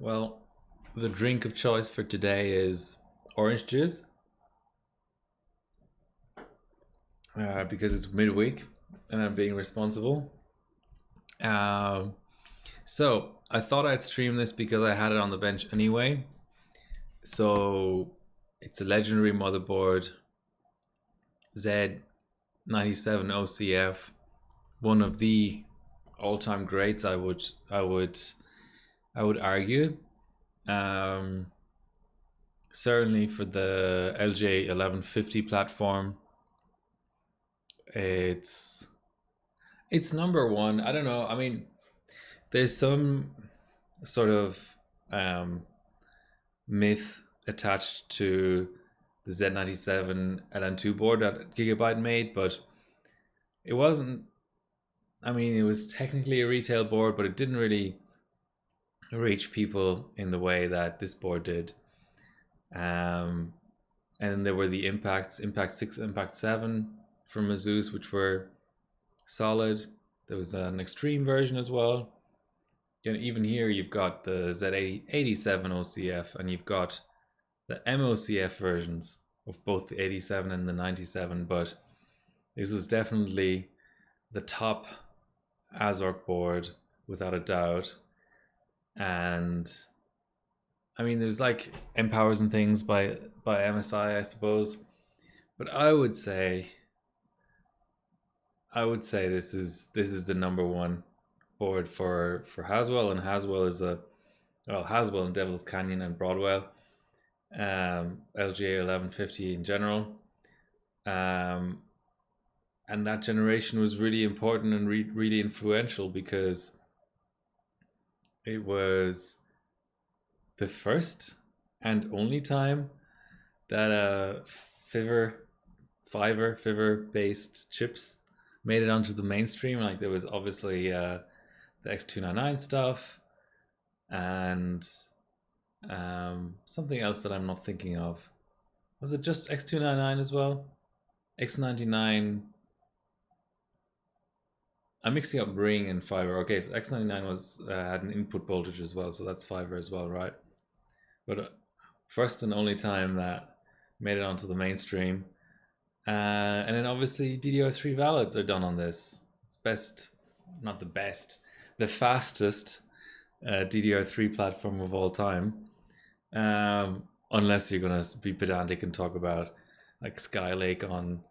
Well, the drink of choice for today is orange juice because it's midweek and I'm being responsible. Um, so I thought I'd stream this because I had it on the bench anyway. So it's a legendary motherboard, Z97 OCF, one of the all-time greats. I would argue. Certainly for the LJ 1150 platform, it's number one. I don't know. I mean, there's some sort of myth attached to the Z97 LN2 board that Gigabyte made, but it wasn't. I mean, it was technically a retail board, but it didn't really reach people in the way that this board did. And there were the Impact 6, Impact 7 from Asus, which were solid. There was an extreme version as well. And even here you've got the Z87 OCF and you've got the MOCF versions of both the 87 and the 97, but this was definitely the top ASRock board without a doubt. And I mean, there's like M-Powers and things by MSI, I suppose, but I would say this is the number one board for Haswell, and Haswell is Haswell and Devil's Canyon and Broadwell, LGA 1150 in general, and that generation was really important and really influential because it was the first and only time that Fiverr based chips made it onto the mainstream. Like there was obviously the X299 stuff and something else that I'm not thinking of. Was it just X299 as well? X99. I'm mixing up Ring and Fiverr. Okay, so X99 was had an input voltage as well, so that's Fiverr as well, right? But first and only time that made it onto the mainstream. And then obviously DDR3 valids are done on this. It's the fastest DDR3 platform of all time. Unless you're gonna be pedantic and talk about like Skylake on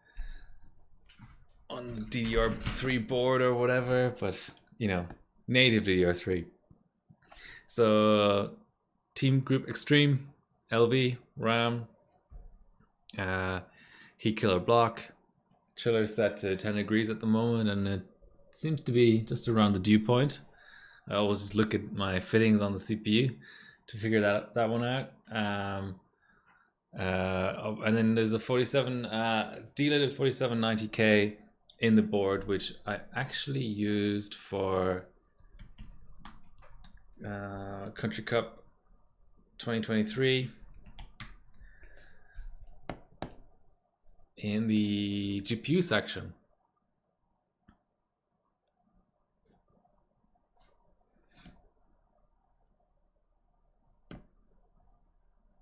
DDR3 board or whatever, but you know, native DDR3. So Team Group Extreme, LV, RAM, heat killer block, chiller set to 10 degrees at the moment, and it seems to be just around the dew point. I always just look at my fittings on the CPU to figure that one out. And then there's a 47 delated 4790K in the board, which I actually used for Country Cup 2023 in the GPU section.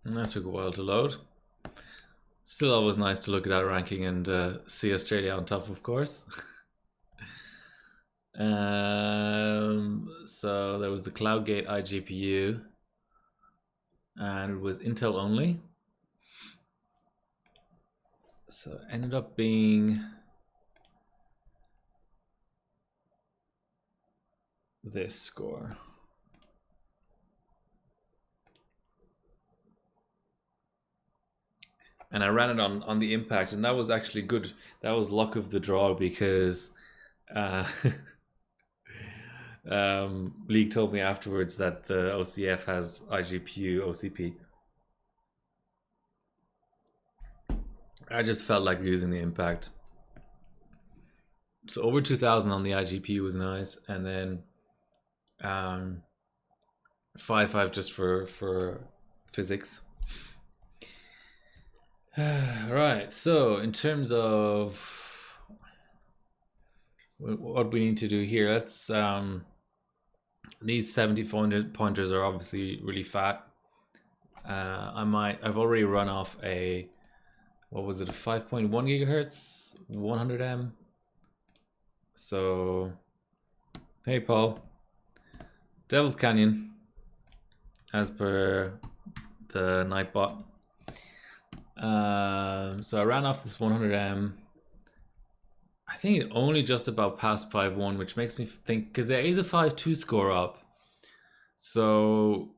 And that took a while to load. Still always nice to look at that ranking and see Australia on top, of course. So there was the CloudGate iGPU, and it was Intel only. So it ended up being this score. And I ran it on the Impact, and that was actually good. That was luck of the draw because League told me afterwards that the OCF has iGPU OCP. I just felt like using the Impact. So over 2000 on the iGPU was nice, and then 5.5 just for physics. Right, so in terms of what we need to do here, let's These 70 pointers are obviously really fat. I've already run off a, what was it, a 5.1 gigahertz 100M. So hey Paul, Devil's Canyon as per the Nightbot. So I ran off this 100M. I think it only just about passed 5.1, which makes me think, because there is a 5.2 score up. So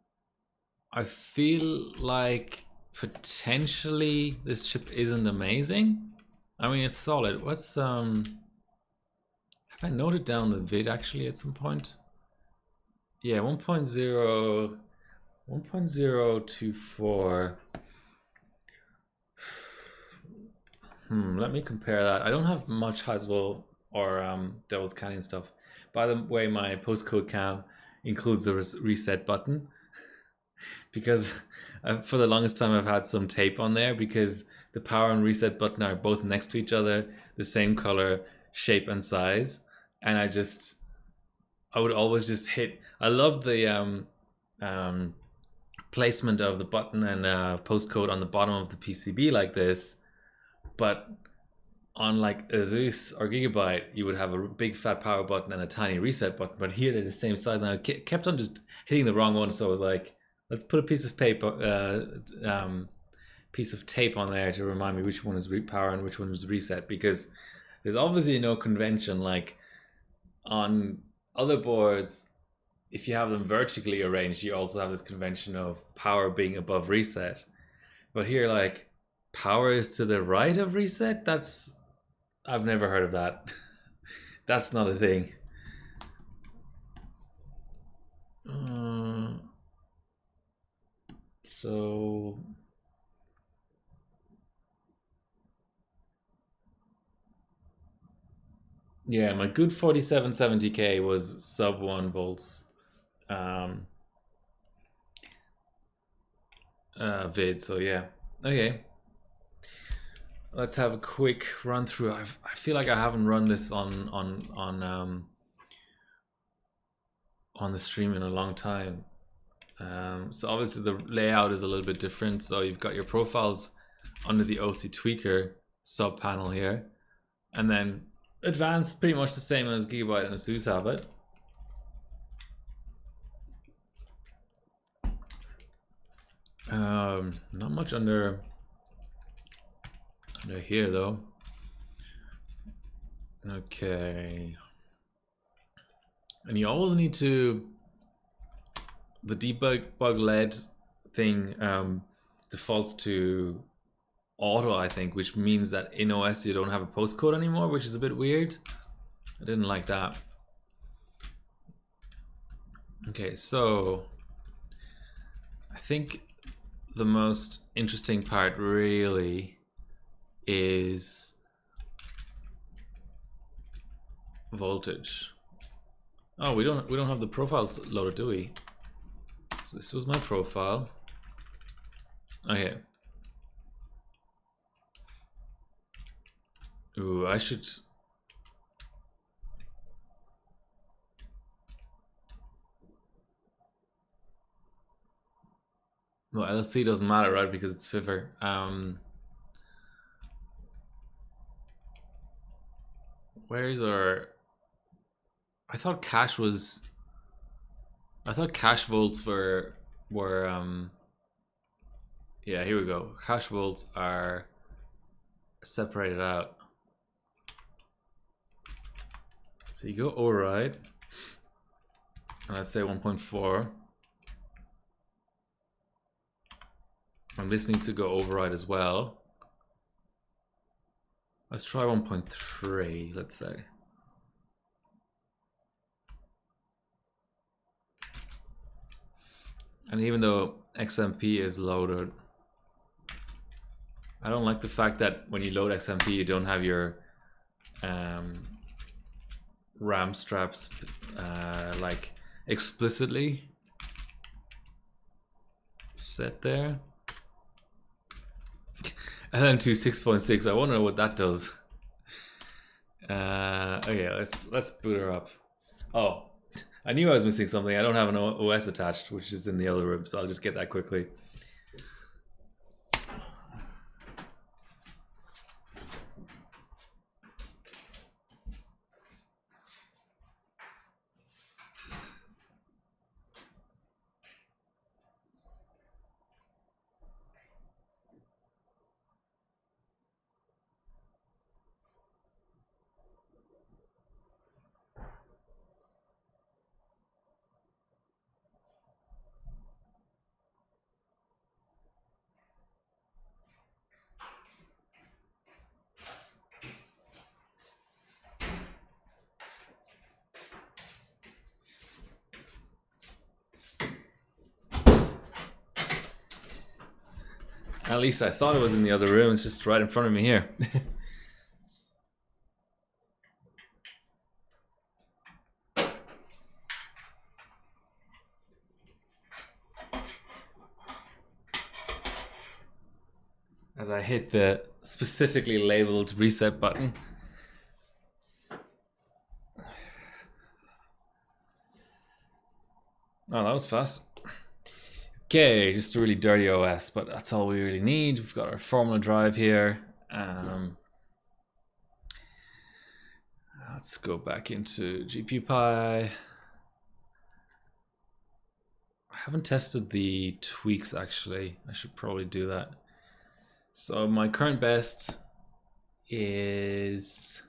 I feel like potentially this chip isn't amazing. I mean, it's solid. What's have I noted down the vid actually at some point? Yeah, 1.024. Let me compare that. I don't have much Haswell or Devil's Canyon stuff. By the way, my postcode cam includes the reset button because for the longest time I've had some tape on there because the power and reset button are both next to each other, the same color, shape, and size, and I would always just hit. I love the placement of the button and postcode on the bottom of the PCB like this, but on like Asus or Gigabyte, you would have a big fat power button and a tiny reset button. But here they're the same size, and I kept on just hitting the wrong one. So I was like, let's put a piece of piece of tape on there to remind me which one is power and which one is reset, because there's obviously no convention like on other boards. If you have them vertically arranged, you also have this convention of power being above reset. But here, like, power is to the right of reset? I've never heard of that. That's not a thing. So yeah, my good 4770K was sub 1 volts vid. So yeah, okay. Let's have a quick run through. I feel like I haven't run this on the stream in a long time. So obviously the layout is a little bit different. So you've got your profiles under the OC tweaker sub panel here, and then advanced pretty much the same as Gigabyte and Asus have it. Not much under here though. Okay. And you always need to, the debug LED thing defaults to auto, I think, which means that in OS you don't have a postcode anymore, which is a bit weird. I didn't like that. Okay, so I think the most interesting part really is voltage. Oh, we don't have the profiles loaded, do we? So this was my profile. Okay. Ooh, I should. Well, LC doesn't matter, right? Because it's FIFR. Where's our? I thought cache volts were yeah, here we go. Cache volts are separated out. So you go override, and let's say 1.4. And this needs to go override as well. Let's try 1.3, let's say. And even though XMP is loaded, I don't like the fact that when you load XMP, you don't have your RAM straps like explicitly set there. LN2 6.6. I wonder what that does. Okay, let's boot her up. Oh, I knew I was missing something. I don't have an OS attached, which is in the other room, so I'll just get that quickly. At least I thought it was in the other room. It's just right in front of me here. As I hit the specifically labeled reset button. Oh, that was fast. Okay, just a really dirty OS, but that's all we really need. We've got our Formula drive here. Let's go back into GPU Pi. I haven't tested the tweaks actually. I should probably do that. So my current best is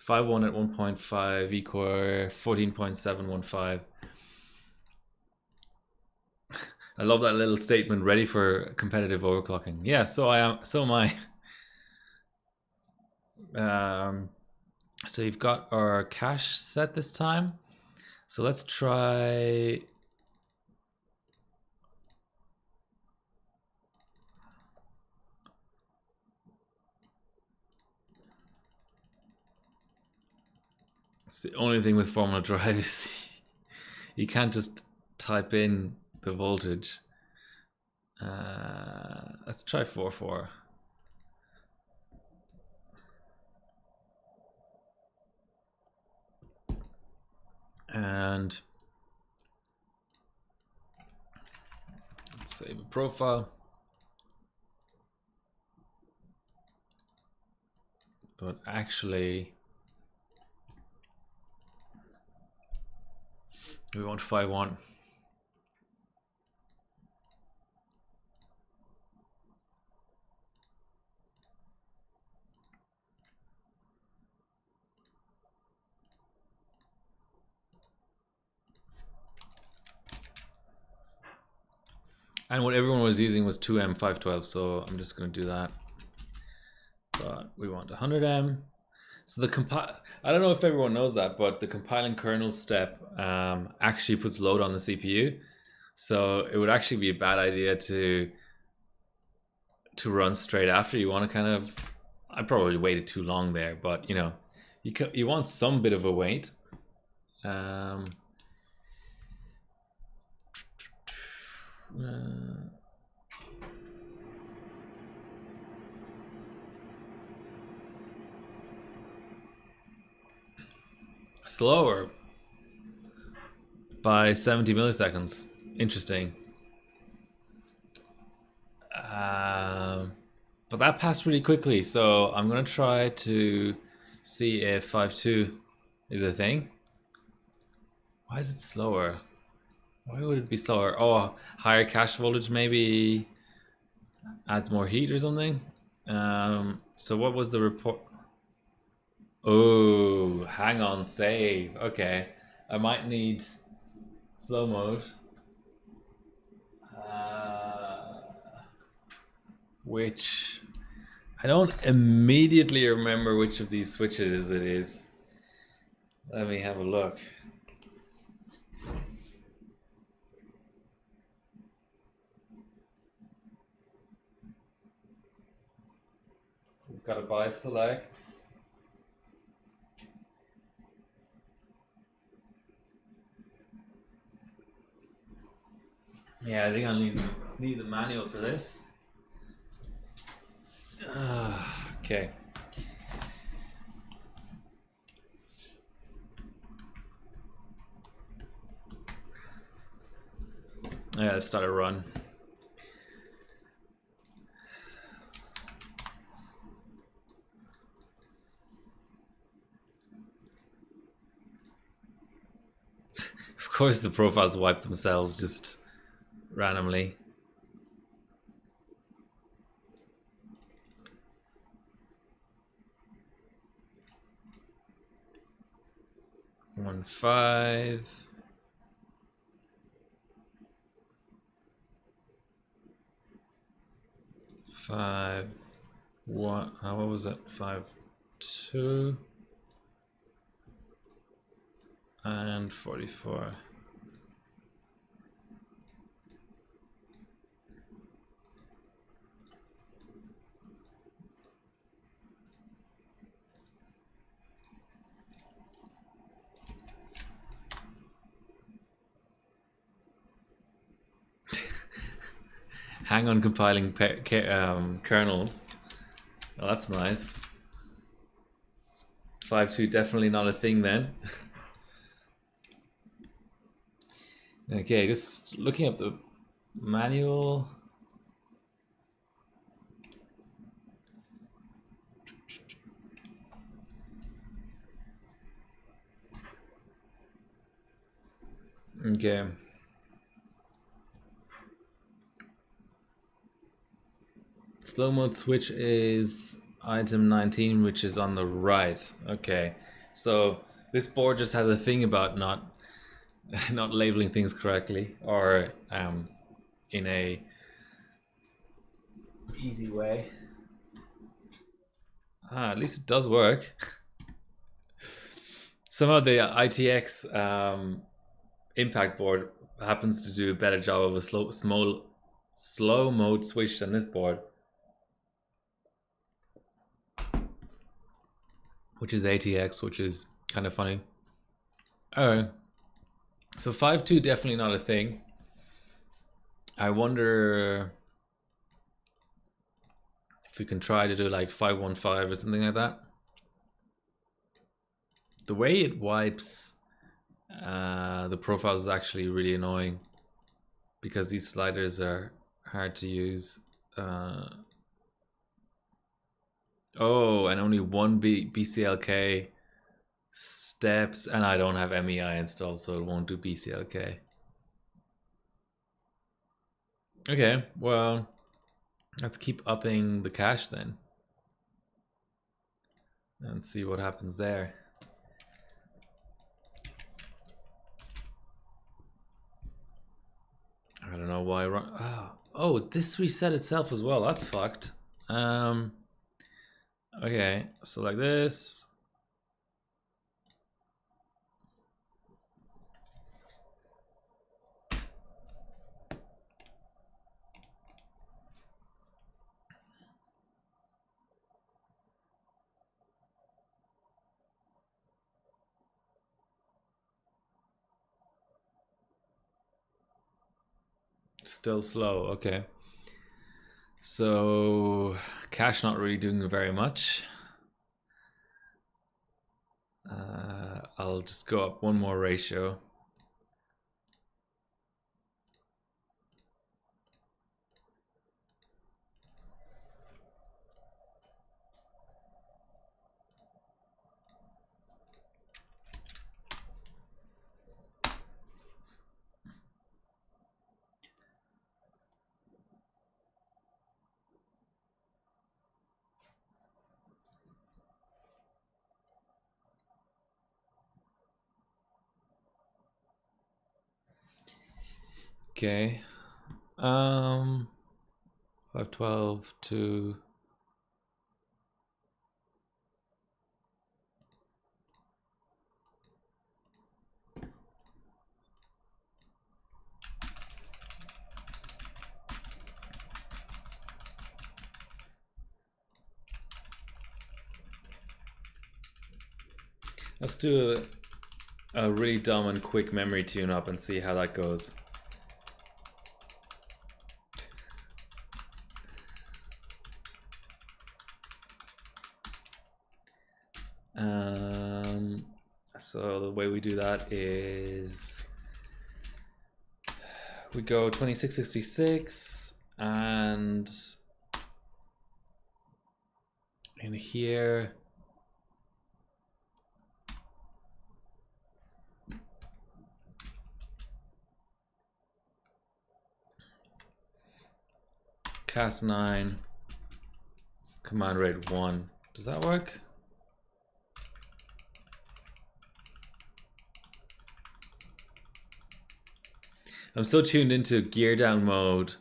5.1 at 1.5 equal 14.715. I love that little statement, ready for competitive overclocking. Yeah, so I am, so am I. So you've got our cache set this time. So let's try. It's the only thing with Formula Drive is you can't just type in the voltage. Let's try 4.4. And let's save a profile. But actually, we want 5.1. And what everyone was using was 2M512, so I'm just going to do that. But we want 100M. So the compile, I don't know if everyone knows that, but the compiling kernel step actually puts load on the CPU. So it would actually be a bad idea to run straight after. You want to kind of, I probably waited too long there, but you know, you want some bit of a wait. Slower by 70 milliseconds. Interesting. But that passed really quickly, so I'm gonna try to see if 5.2 is a thing. Why is it slower? Why would it be slower? Oh, higher cache voltage maybe adds more heat or something. So what was the report? Oh, hang on, save. Okay, I might need slow mode. Which I don't immediately remember which of these switches it is. Let me have a look. So we've got a buy select. Yeah, I think I'll need the manual for this. Okay. Yeah, let's start a run. Of course, the profiles wipe themselves just randomly. One 5. Five. What? What was it? 5, 2, and 44. Hang on compiling kernels. Well, that's nice. 5.2 definitely not a thing then. Okay, just looking up the manual. Okay. Slow mode switch is item 19, which is on the right. Okay, so this board just has a thing about not labeling things correctly, or in a easy way. At least it does work. Somehow the ITX impact board happens to do a better job of a slow mode switch than this board, which is ATX, which is kind of funny. Alright, so 5.2 definitely not a thing. I wonder if we can try to do like 5.15 or something like that. The way it wipes the profiles is actually really annoying because these sliders are hard to use. Oh, and only one BCLK steps, and I don't have MEI installed, so it won't do BCLK. Okay, well, let's keep upping the cache then and see what happens there. I don't know why. Oh, this reset itself as well. That's fucked. Okay, so like this. Still slow. Okay. So cache not really doing very much. I'll just go up one more ratio. Okay. 512 to let's do a really dumb and quick memory tune up and see how that goes. So the way we do that is We go 2666 and in here Cas9 command rate 1. Does that work? I'm so tuned into gear down mode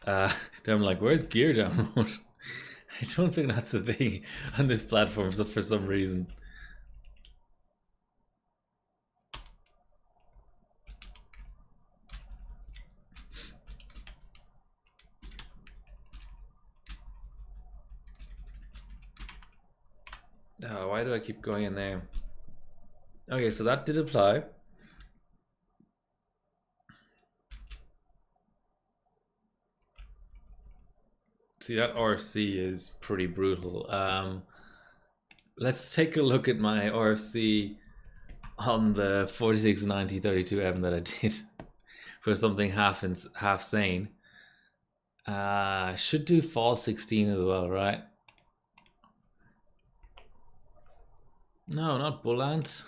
that I'm like, where's gear down mode? I don't think that's a thing on this platform for some reason. Oh, why do I keep going in there? Okay, so that did apply. See, that RFC is pretty brutal. Let's take a look at my RFC on the 4690-32M that I did for something half sane. Should do fall 16 as well, right? No, not Bullant.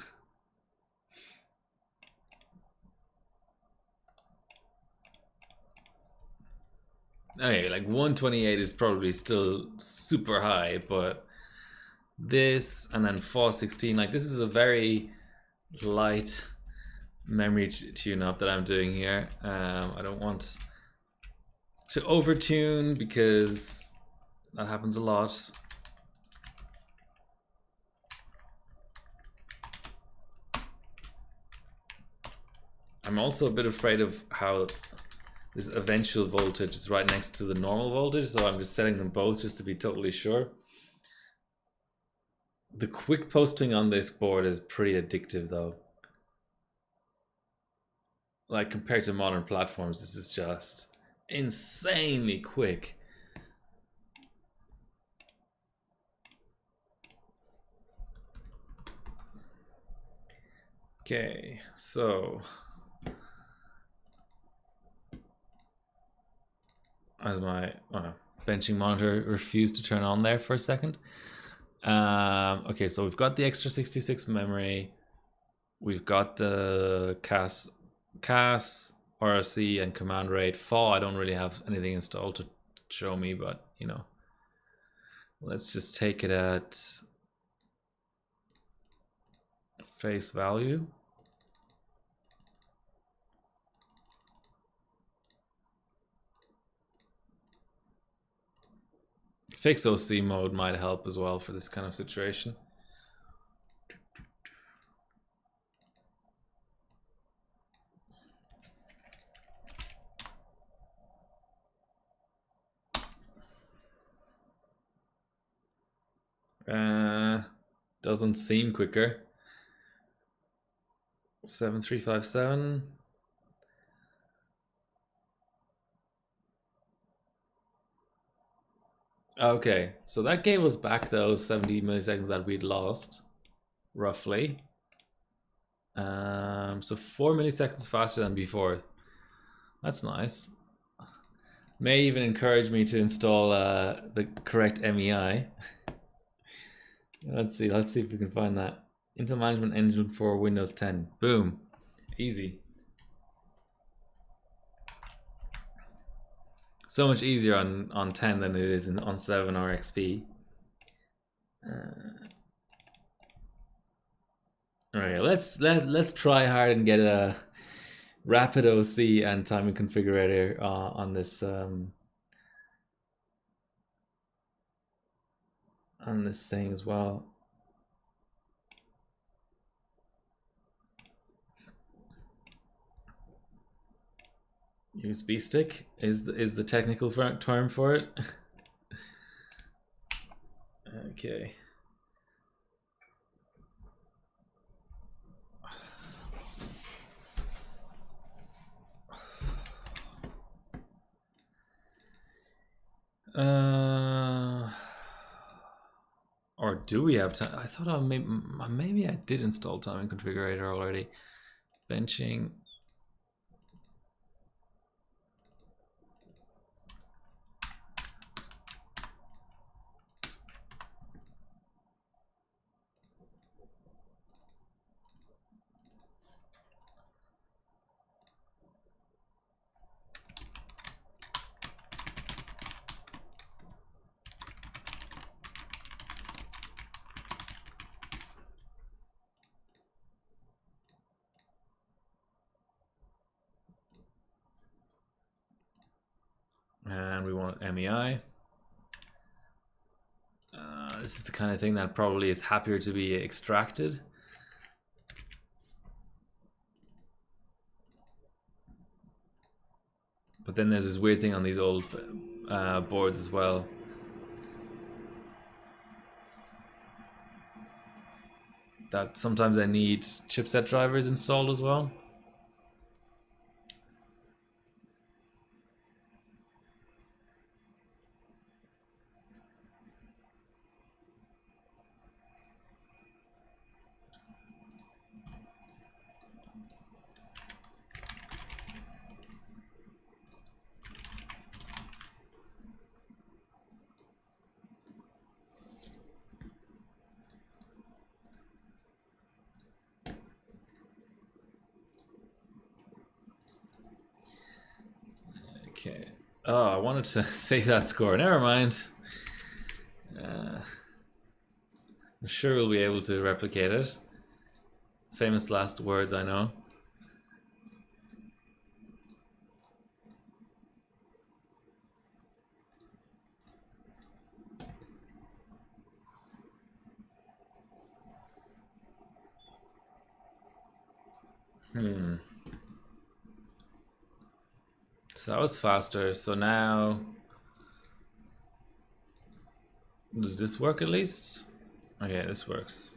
Okay, like 128 is probably still super high, but this and then fall 16, like this is a very light memory tune up that I'm doing here. I don't want to overtune because that happens a lot. I'm also a bit afraid of how this eventual voltage is right next to the normal voltage, so I'm just setting them both just to be totally sure. The quick posting on this board is pretty addictive though. Like compared to modern platforms, this is just insanely quick. Okay, so as my benching monitor refused to turn on there for a second. Okay, so we've got the extra 66 memory. We've got the CAS, RFC, and command rate. Fall, I don't really have anything installed to show me, but you know, let's just take it at face value. Fix OC mode might help as well for this kind of situation. Doesn't seem quicker. 7357. Okay, so that gave us back those 70 milliseconds that we'd lost, roughly. So 4 milliseconds faster than before. That's nice. May even encourage me to install the correct MEI. Let's see if we can find that. Intel Management Engine for Windows 10. Boom. Easy. So much easier on 10 than it is on 7 or XP. Alright, let's try hard and get a rapid OC and timing configurator on this thing as well. USB stick is the technical term for it. Okay. Or do we have time? I thought maybe I did install timing configurator already. Benching. want MEI. This is the kind of thing that probably is happier to be extracted. But then there's this weird thing on these old boards as well. That sometimes I need chipset drivers installed as well. Okay. Oh, I wanted to save that score. Never mind. I'm sure we'll be able to replicate it. Famous last words, I know. So that was faster. So now, does this work at least? Okay, this works.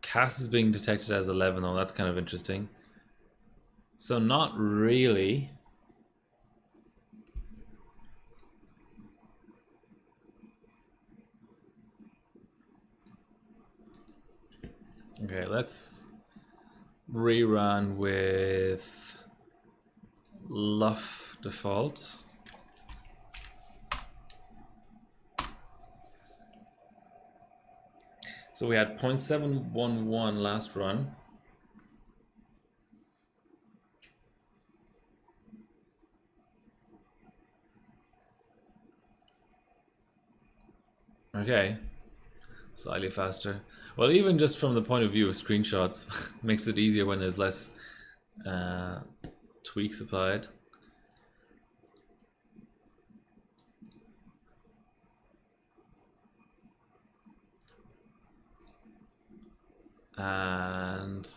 CAS is being detected as 11 though. That's kind of interesting. So not really. Okay, let's rerun with LUF default. So we had 0.711 last run. Okay, slightly faster. Well, even just from the point of view of screenshots, makes it easier when there's less tweaks applied. And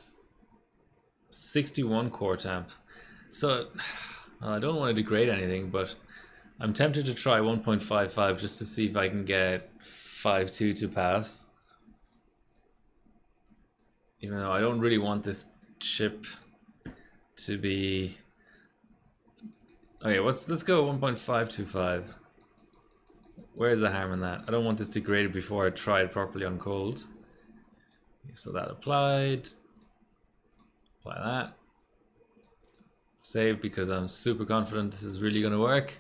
61 core temp. So I don't want to degrade anything, but I'm tempted to try 1.55 just to see if I can get 5.2 to pass. Even though I don't really want this chip to be... Okay, let's go 1.525. Where's the harm in that? I don't want this degraded before I try it properly on cold. Okay, so that applied. Apply that. Save because I'm super confident this is really going to work.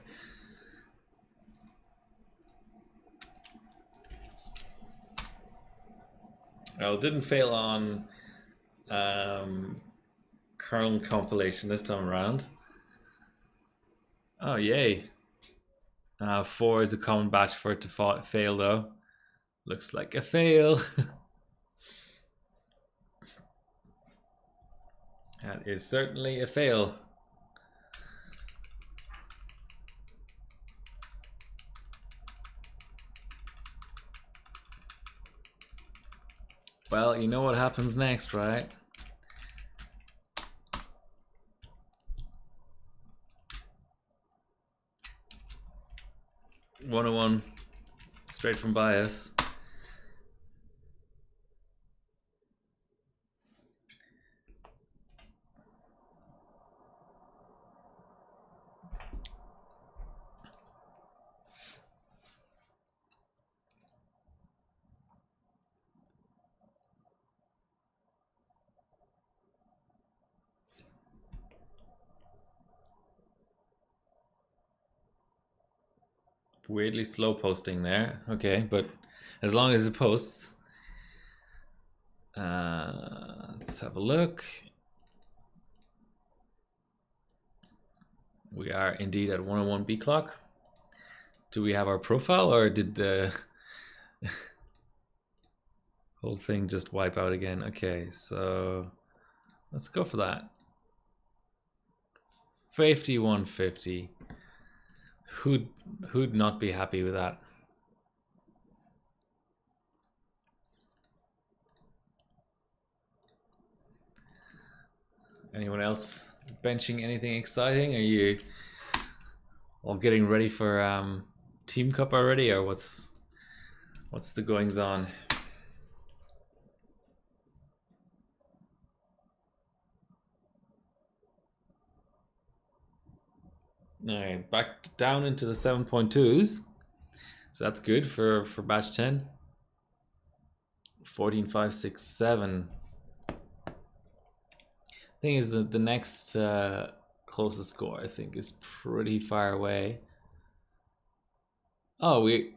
Well, it didn't fail on kernel compilation this time around. Oh, yay. 4 is a common batch for it to fail though. Looks like a fail. That is certainly a fail. Well, you know what happens next, right? (101) straight from BIOS. Weirdly slow posting there. Okay, but as long as it posts. Let's have a look. We are indeed at 101 B clock. Do we have our profile, or did the whole thing just wipe out again? Okay, so let's go for that. 5150. Who'd who'd not be happy with that? Anyone else benching anything exciting? Are you all getting ready for Team Cup already, or what's the goings on? All right, back down into the 7.2s. So that's good for batch 10. 14,567. Thing is that the next closest score I think is pretty far away. Oh, we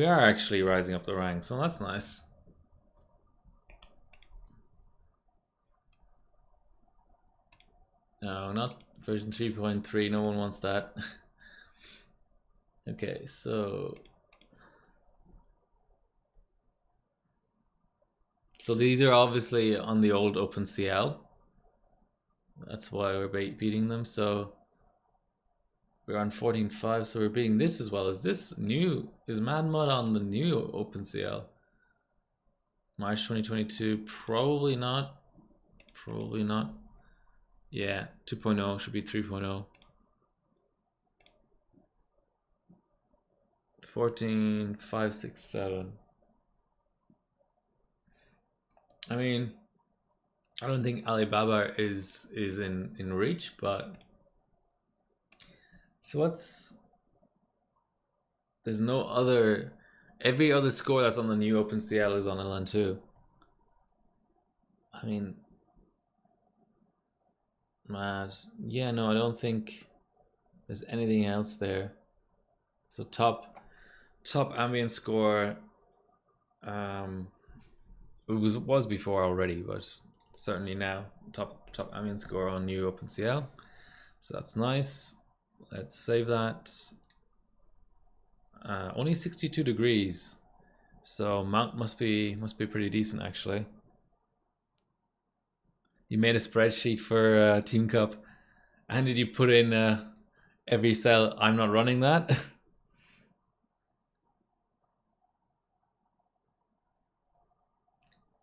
are actually rising up the ranks, so that's nice. No, not version 3.3. No one wants that. Okay, so these are obviously on the old OpenCL. That's why we're beating them. So we're on 14.5, so we're beating this as well. Is this new? Is Mad Mud on the new OpenCL? March 2022? Probably not. Probably not. Yeah, 2.0 should be 3.0. 14,567. I mean, I don't think Alibaba is in reach, but so what's there's no other. Every other score that's on the new OpenCL is on LN2. I mean, mad. Yeah, no, I don't think there's anything else there. So top ambient score. It was before already, but certainly now top ambient score on new OpenCL. So that's nice. Let's save that. Only 62 degrees, so mount must be pretty decent actually. You made a spreadsheet for Team Cup, and did you put in every cell? I'm not running that.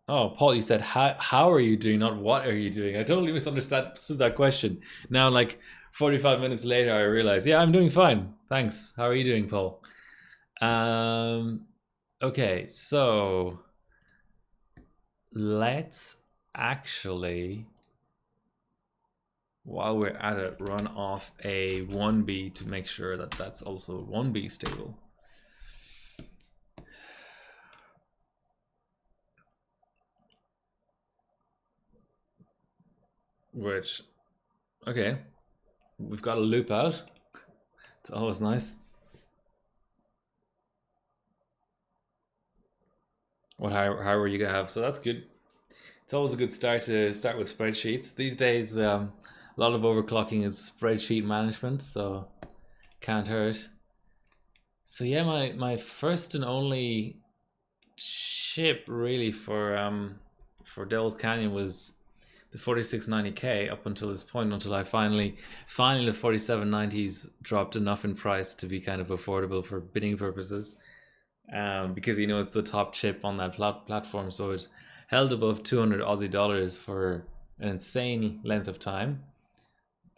Oh, Paul, you said how are you doing, not what are you doing? I totally misunderstood that question. Now, like 45 minutes later, I realize, yeah, I'm doing fine. Thanks. How are you doing, Paul? Okay, so let's actually, while we're at it, run off a 1B to make sure that that's also 1B stable. Which, okay, we've got a loop out. It's always nice. What how are you gonna have? So that's good. It's always a good start to start with spreadsheets. These days, a lot of overclocking is spreadsheet management, so can't hurt. So yeah, my first and only chip really for Devil's Canyon was the 4690K up until this point, until I finally the 4790s dropped enough in price to be kind of affordable for bidding purposes. Because it's the top chip on that platform, so it held above 200 Aussie dollars for an insane length of time.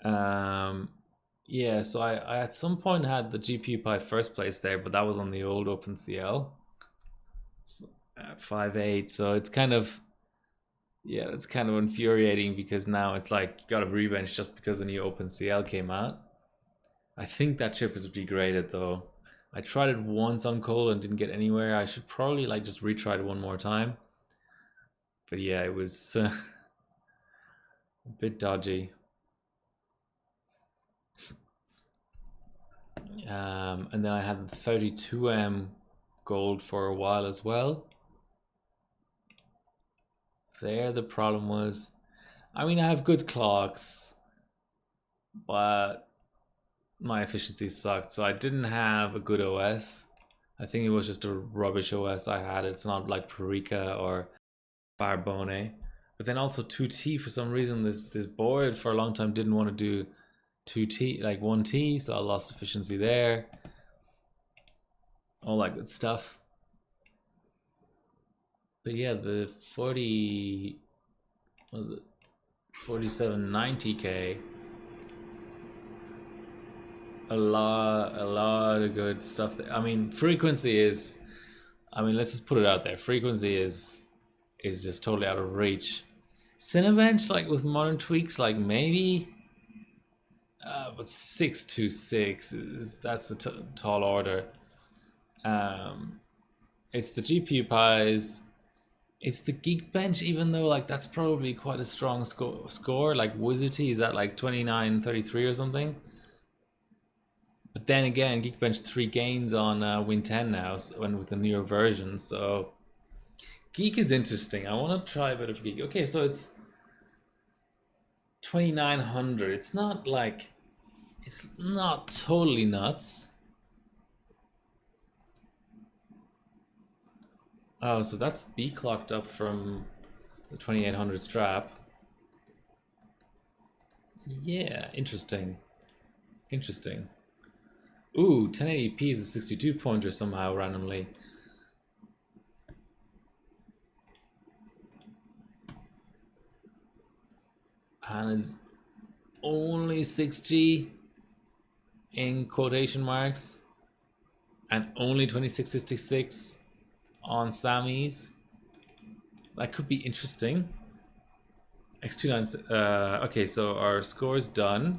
Yeah, so I at some point had the GPU Pi first place there, but that was on the old OpenCL. So, 5.8, so it's kind of, yeah, it's kind of infuriating because now it's like you got a rebench just because the new OpenCL came out. I think that chip is degraded though. I tried it once on cold and didn't get anywhere. I should probably like just retry it one more time. But yeah, it was a bit dodgy. And then I had the 32M gold for a while as well. There, the problem was, I mean, I have good clocks, but my efficiency sucked, so I didn't have a good OS. I think it was just a rubbish OS I had. It's not like Parika or Farbone. But then also 2T, for some reason, this board for a long time didn't want to do 2T, like 1T, so I lost efficiency there. All that good stuff. But yeah, the 40, what was it? 4790K. A lot of good stuff there. I mean, frequency is, I mean, let's just put it out there. Frequency is just totally out of reach. Cinebench, like with modern tweaks, like maybe, but 626 that's a tall order. It's the GPU pies. It's the Geekbench, even though like that's probably quite a strong score. Like Wizardy is at like 2933 or something. But then again, Geekbench 3 gains on Win 10 now, when with the newer version. So Geek is interesting. I want to try a bit of Geek. Okay, so it's 2900. It's not like, it's not totally nuts. Oh, so that's B clocked up from the 2800 strap. Yeah, interesting. Interesting. Ooh, 1080p is a 62 pointer somehow randomly. And it's only 6G in quotation marks, and only 2666 on Sammy's. That could be interesting. X29. Okay, so our score's done.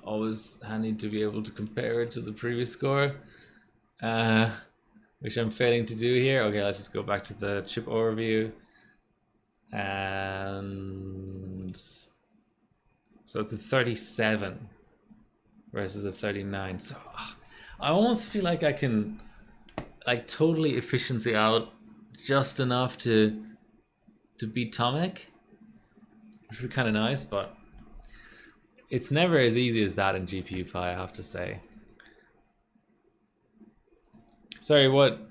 Always handy to be able to compare it to the previous score, which I'm failing to do here. Okay, let's just go back to the chip overview. And so it's a 37 versus a 39. So I almost feel like I can like totally efficiency out just enough to beat Tomic, which would be kind of nice, but it's never as easy as that in GPU Pi, I have to say. Sorry, what?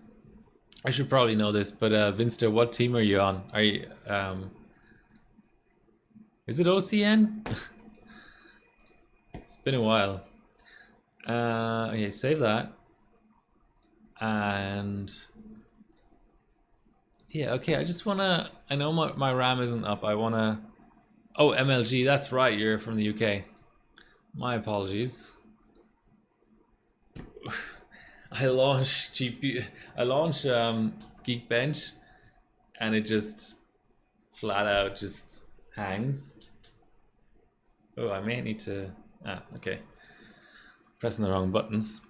I should probably know this, but Vinster, what team are you on? Are you is it OCN? It's been a while. Okay, save that. And yeah, okay, I just wanna, I know my RAM isn't up. I wanna, oh, MLG, that's right, you're from the UK. My apologies. I launched Geekbench, and it just flat out just hangs. Oh, I may need to, okay. Pressing the wrong buttons.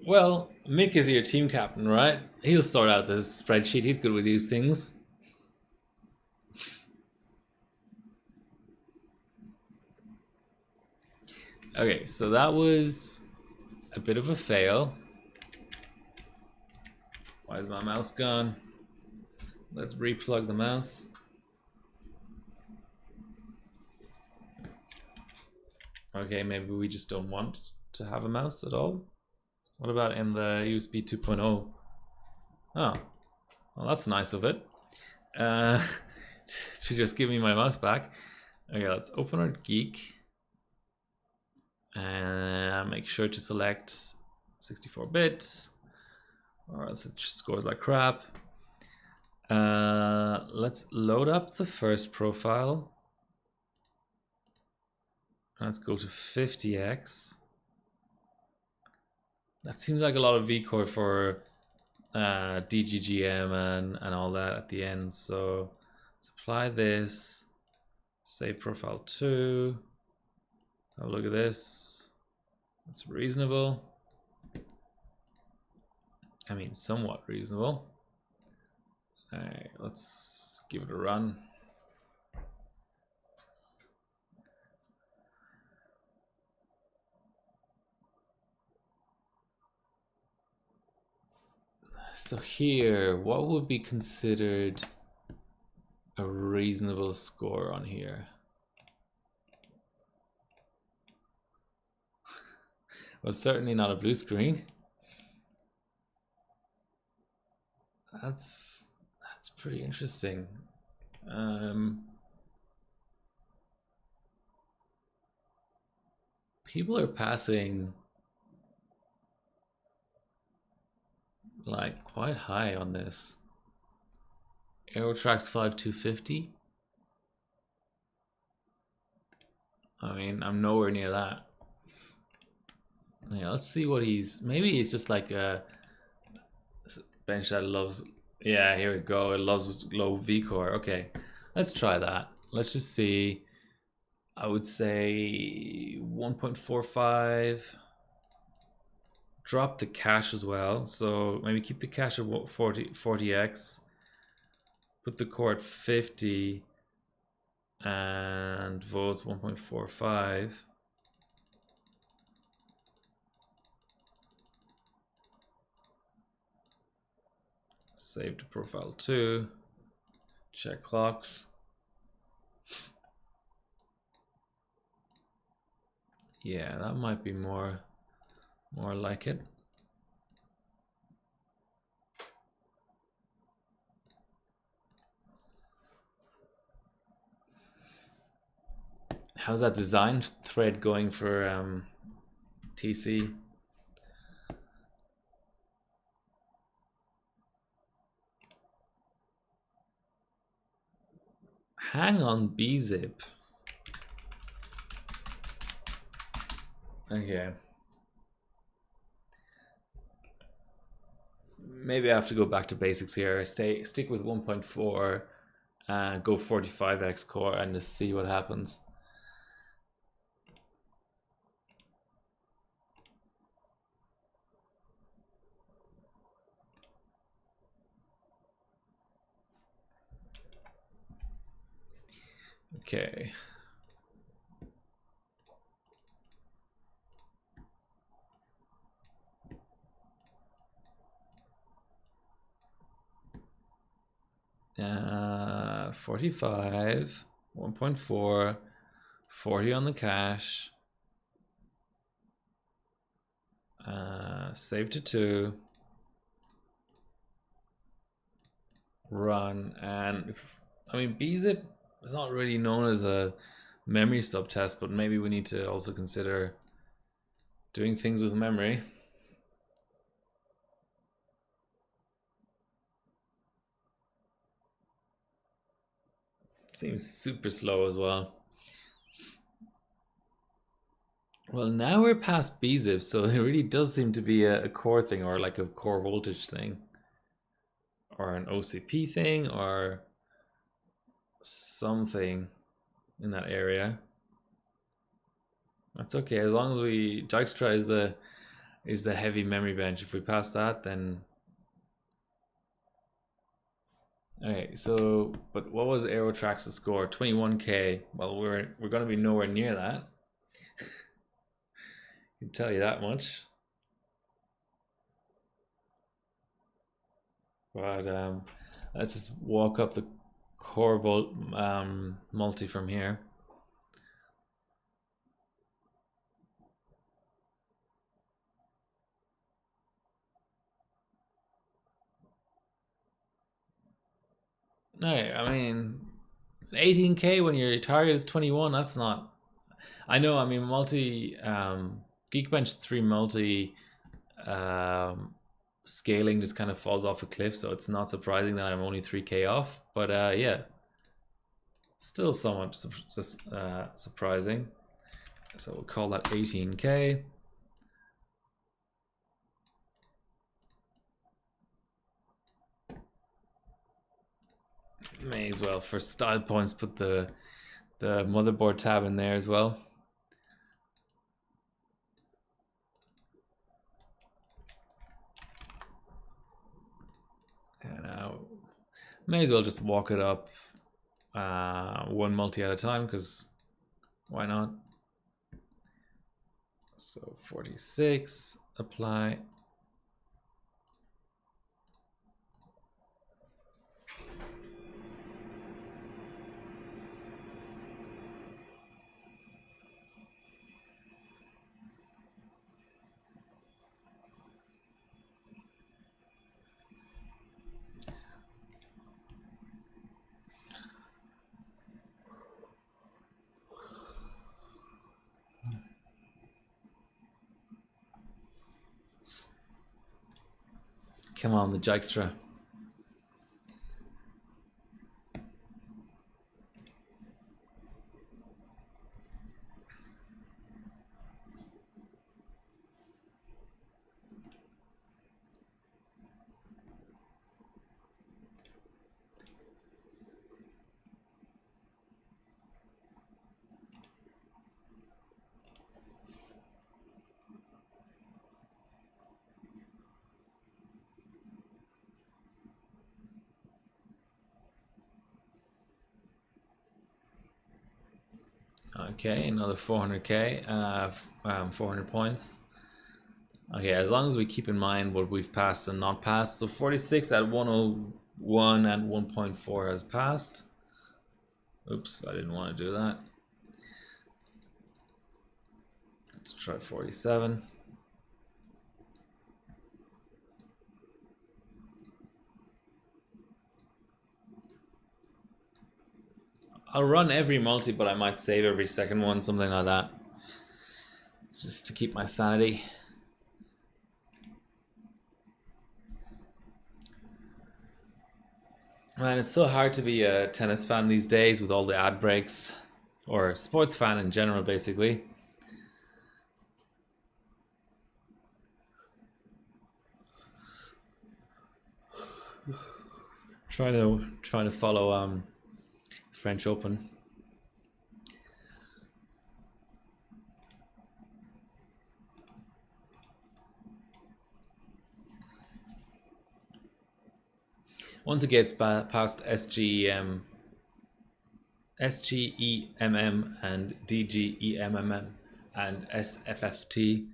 Well, Mick is your team captain, right? He'll sort out this spreadsheet. He's good with these things. Okay, so that was a bit of a fail. Why is my mouse gone? Let's replug the mouse. Okay, maybe we just don't want to have a mouse at all. What about in the USB 2.0? Oh, well, that's nice of it. To just give me my mouse back. Okay, let's open our Geek. And make sure to select 64-bit, or else it scores like crap. Let's load up the first profile. Let's go to 50x. That seems like a lot of vCore for DGGM and all that at the end. So let's apply this. Save profile 2. Have a look at this. It's reasonable. I mean, somewhat reasonable. All right, let's give it a run. So here, what would be considered a reasonable score on here? Well, certainly not a blue screen. That's pretty interesting. People are passing like quite high on this. Aerotrax 5250. I mean, I'm nowhere near that. Yeah, let's see what he's. Maybe he's just like a bench that loves. Yeah, here we go. It loves low V-core. Okay, let's try that. Let's just see. I would say 1.45. Drop the cache as well. So maybe keep the cache at 40x. Put the core at 50. And volts 1.45. Save to profile 2. Check clocks. Yeah, that might be more like it. How's that design thread going for TC? Hang on bzip. Okay. Maybe I have to go back to basics here. Stick with 1.4 and go 45x core and just see what happens. Okay. Uh, 45, 1.4, 40 on the cache. Save to 2. Run. And I mean, bzip is not really known as a memory subtest, but maybe we need to also consider doing things with memory. Seems super slow as well. Well, now we're past bzip, so it really does seem to be a core thing, or like a core voltage thing, or an OCP thing, or something in that area. That's okay, as long as we Dijkstra is the heavy memory bench. If we pass that, then okay. So, but what was Aerotrax's score? 21k. Well, we're gonna be nowhere near that. I can tell you that much. But let's just walk up the core volt multi from here. No, I mean 18k when your target is 21. That's not. I know. I mean multi Geekbench 3 multi scaling just kind of falls off a cliff, so it's not surprising that I'm only 3k off. But yeah, still somewhat surprising. So we'll call that 18k. May as well, for style points, put the motherboard tab in there as well. And now may as well just walk it up one multi at a time, because why not? So 46, apply. Come on, the Jikestra. Okay, another 400k, 400 points. Okay, as long as we keep in mind what we've passed and not passed. So 46 at 101 and 1.4 has passed. Oops, I didn't want to do that. Let's try 47. I'll run every multi, but I might save every second one, something like that. Just to keep my sanity. Man, it's so hard to be a tennis fan these days with all the ad breaks. Or sports fan in general, basically. Trying to follow French Open. Once it gets past SGEMM and DGEMMM and SFFT,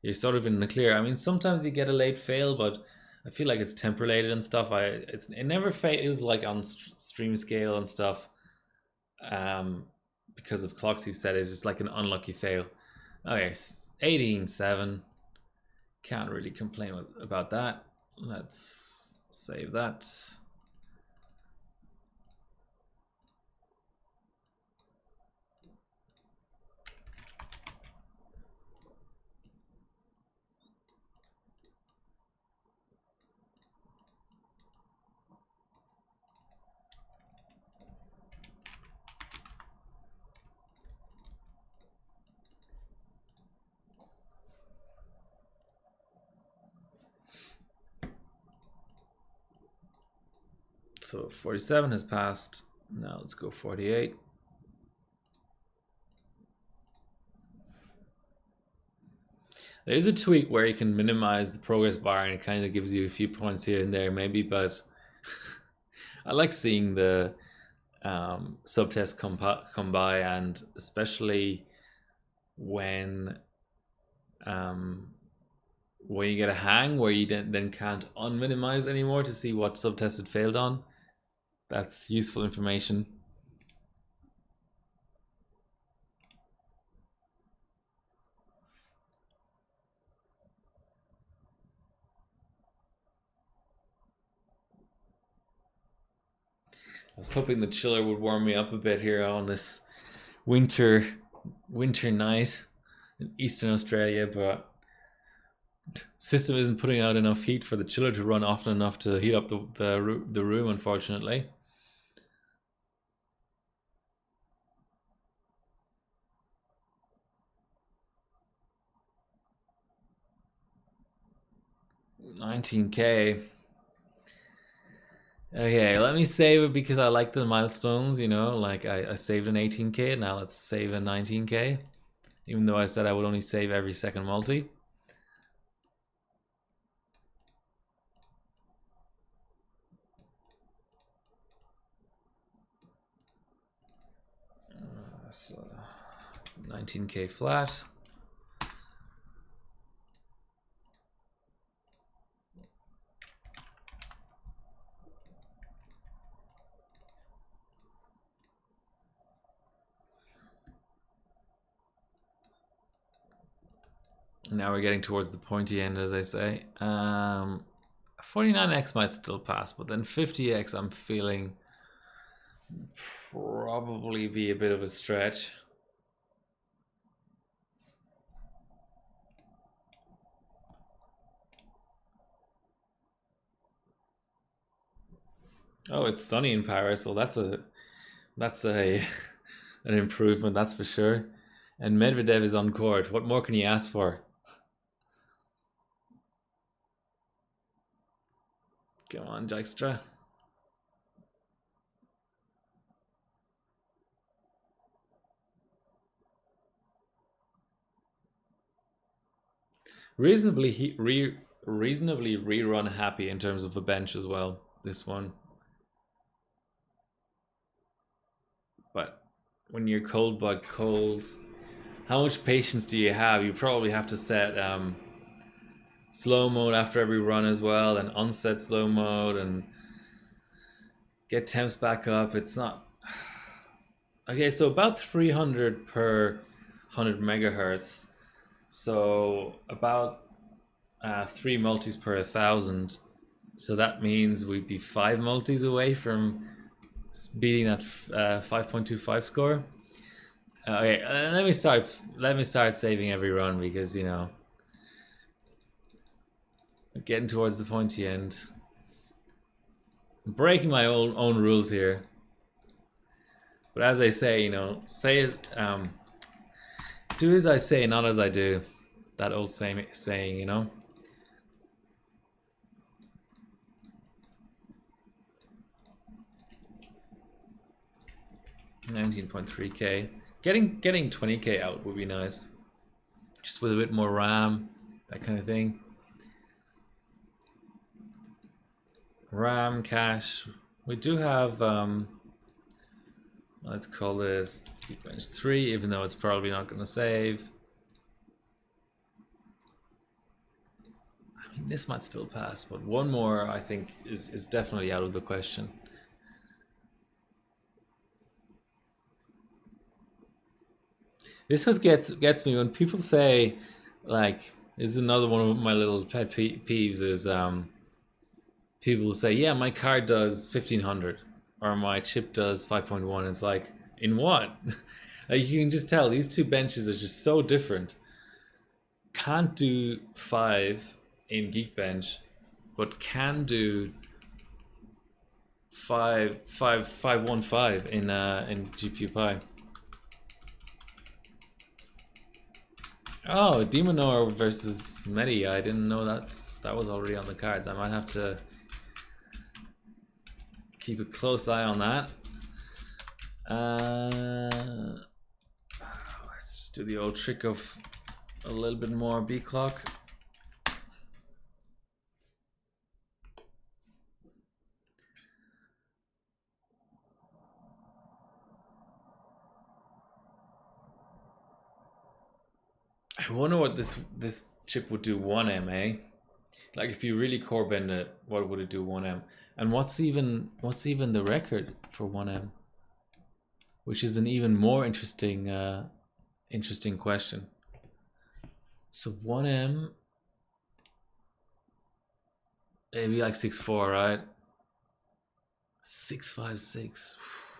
you're sort of in the clear. I mean, sometimes you get a late fail, but I feel like it's temper-related and stuff. It never fails like on stream scale and stuff, because of clocks you set. It's just like an unlucky fail. Okay, 18-7. Can't really complain about that. Let's save that. So 47 has passed. Now let's go 48. There's a tweak where you can minimize the progress bar and it kind of gives you a few points here and there maybe, but I like seeing the subtests come by, and especially when you get a hang where you then can't unminimize anymore to see what subtest it failed on. That's useful information. I was hoping the chiller would warm me up a bit here on this winter night in Eastern Australia, but system isn't putting out enough heat for the chiller to run often enough to heat up the room, unfortunately. $19K. Okay, let me save it because I like the milestones, you know, like I saved an 18K, now let's save a 19K, even though I said I would only save every second multi. So 19K flat. Now we're getting towards the pointy end, as I say. 49x might still pass, but then 50x I'm feeling probably be a bit of a stretch. Oh, it's sunny in Paris. Well, that's a an improvement, that's for sure. And Medvedev is on court. What more can you ask for? Come on, Dijkstra. Reasonably reasonably rerun happy in terms of the bench as well. This one, but when you're cold bug cold, how much patience do you have? You probably have to set slow mode after every run as well, and unset slow mode, and get temps back up. It's not okay. So about 300 per 100 megahertz. So about 3 multis per 1,000. So that means we'd be 5 multis away from beating that 5.25 score. Okay, let me start. Let me start saving every run because getting towards the pointy end. I'm breaking my own rules here. But as I say, say do as I say, not as I do. That old saying, 19.3k. Getting 20k out would be nice. Just with a bit more RAM, that kind of thing. RAM cache. We do have let's call this Geekbench 3, even though it's probably not going to save. I mean, this might still pass, but one more I think is definitely out of the question. This gets me when people say, like, this is another one of my little pet peeves is people say, yeah, my card does 1500 or my chip does 5.1. It's like, in what? Like, you can just tell these two benches are just so different. Can't do 5 in Geekbench, but can do 5.15 in GPU Pi. Oh, Demonor versus Medi. I didn't know that was already on the cards. I might have to keep a close eye on that. Let's just do the old trick of a little bit more B clock. I wonder what this chip would do 1M, eh? Like if you really core bend it, what would it do 1M? And what's even the record for 1M? Which is an even more interesting question. So 1M, maybe like 6.4, right? 6.56.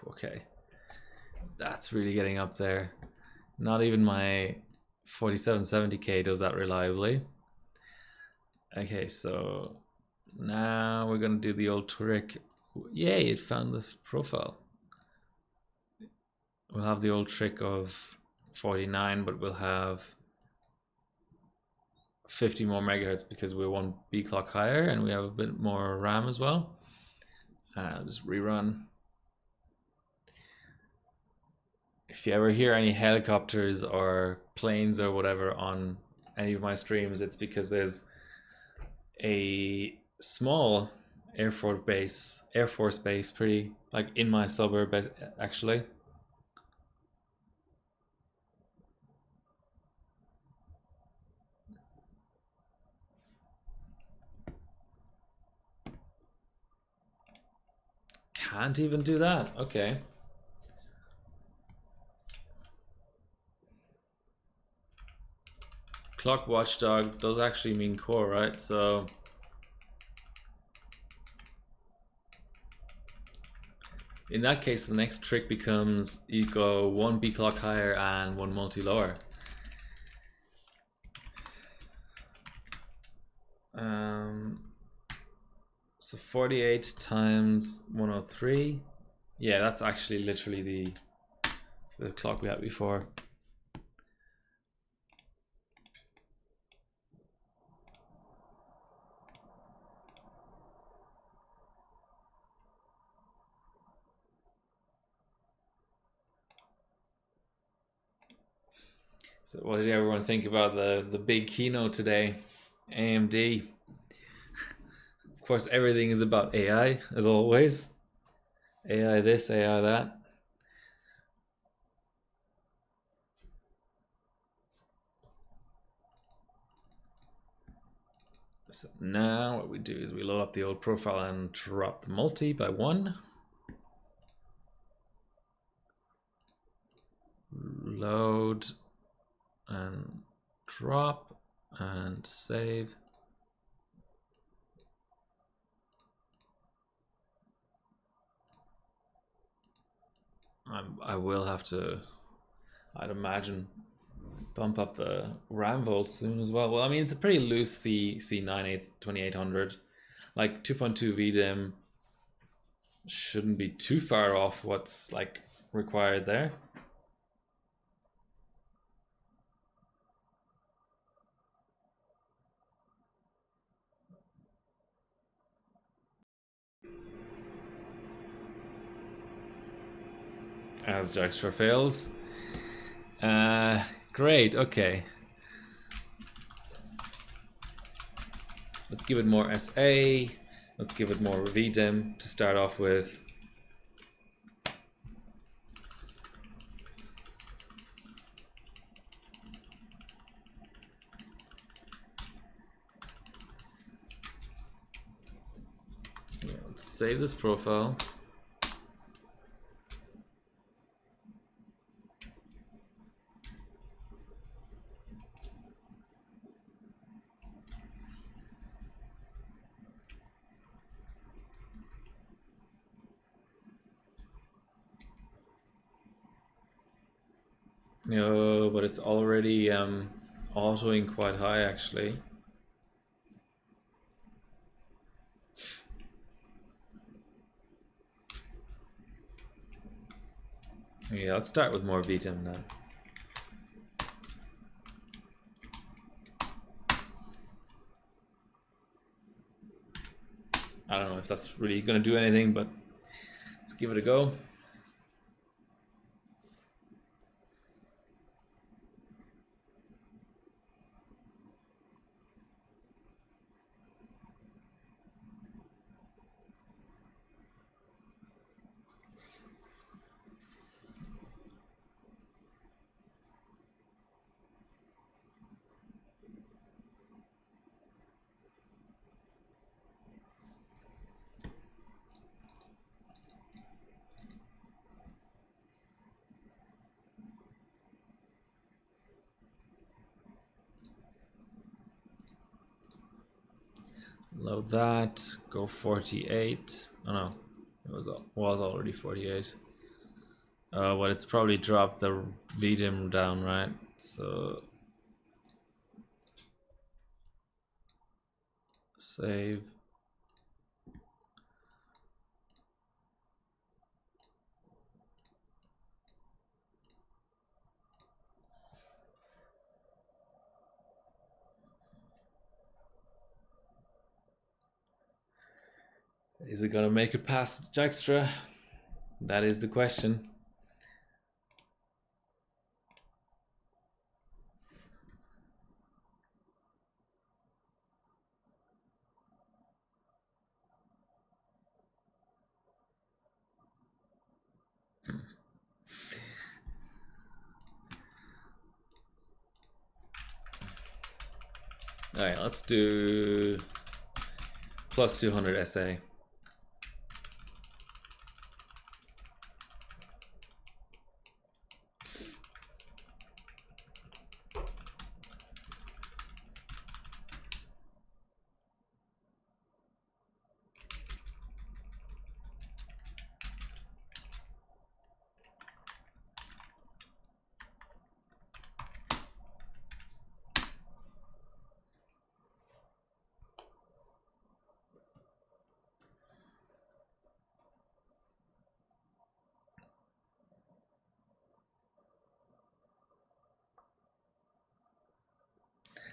Okay, that's really getting up there. Not even my 4770K does that reliably. Okay, so now we're gonna do the old trick. Yay, it found the profile. We'll have the old trick of 49, but we'll have 50 more megahertz because we're 1 B clock higher and we have a bit more RAM as well. I'll just rerun. If you ever hear any helicopters or planes or whatever on any of my streams, it's because there's a small Air Force base, pretty like in my suburb actually. Can't even do that. Okay. Clock watchdog does actually mean core, right? So in that case, the next trick becomes you go 1 B clock higher and 1 multi lower. So 48 times 103. Yeah, that's actually literally the clock we had before. So what did everyone think about the big keynote today? AMD. Of course, everything is about AI, as always. AI this, AI that. So now what we do is we load up the old profile and drop the multi by 1. Load and drop and save. I will have to, I'd imagine, bump up the RAM volts soon as well. Well, I mean, it's a pretty loose C9 2800. Like 2.2 VDIM shouldn't be too far off what's like required there. As Jackstra fails. Great, okay. Let's give it more SA. Let's give it more VDIM to start off with. Yeah, let's save this profile. No, but it's already autoing quite high actually. Yeah, let's start with more VDIM then. I don't know if that's really going to do anything, but let's give it a go. Load that, go 48. Oh no, it was already 48. Well, it's probably dropped the VDIM down, right? So save. Is it gonna make it past Jackstra? That is the question. All right, let's do plus 200 SA.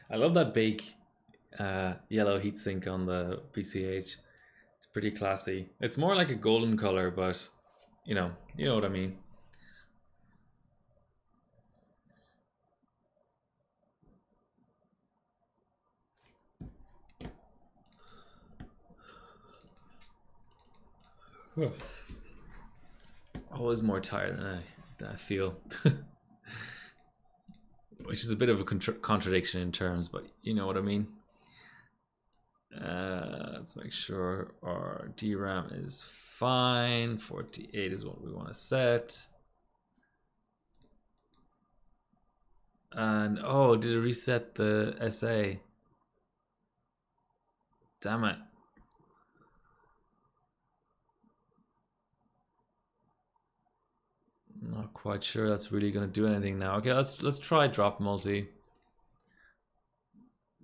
I love that big yellow heatsink on the PCH. It's pretty classy. It's more like a golden color, but you know what I mean. Always more tired than I feel, which is a bit of a contradiction in terms, but you know what I mean. Let's make sure our DRAM is fine. 48 is what we want to set. And oh, did it reset the SA? Damn it. Not quite sure that's really going to do anything now. Okay, let's try drop multi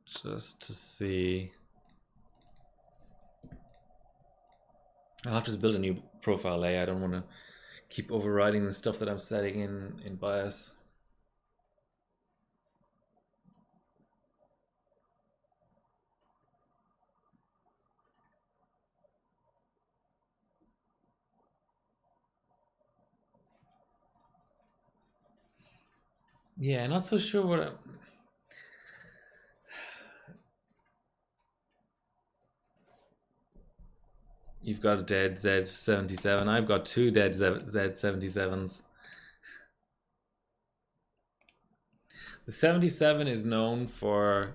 just to see. I'll have to build a new profile layer. I don't want to keep overriding the stuff that I'm setting in BIOS. Yeah, not so sure what You've got a dead Z77. I've got two dead Z77s. The 77 is known for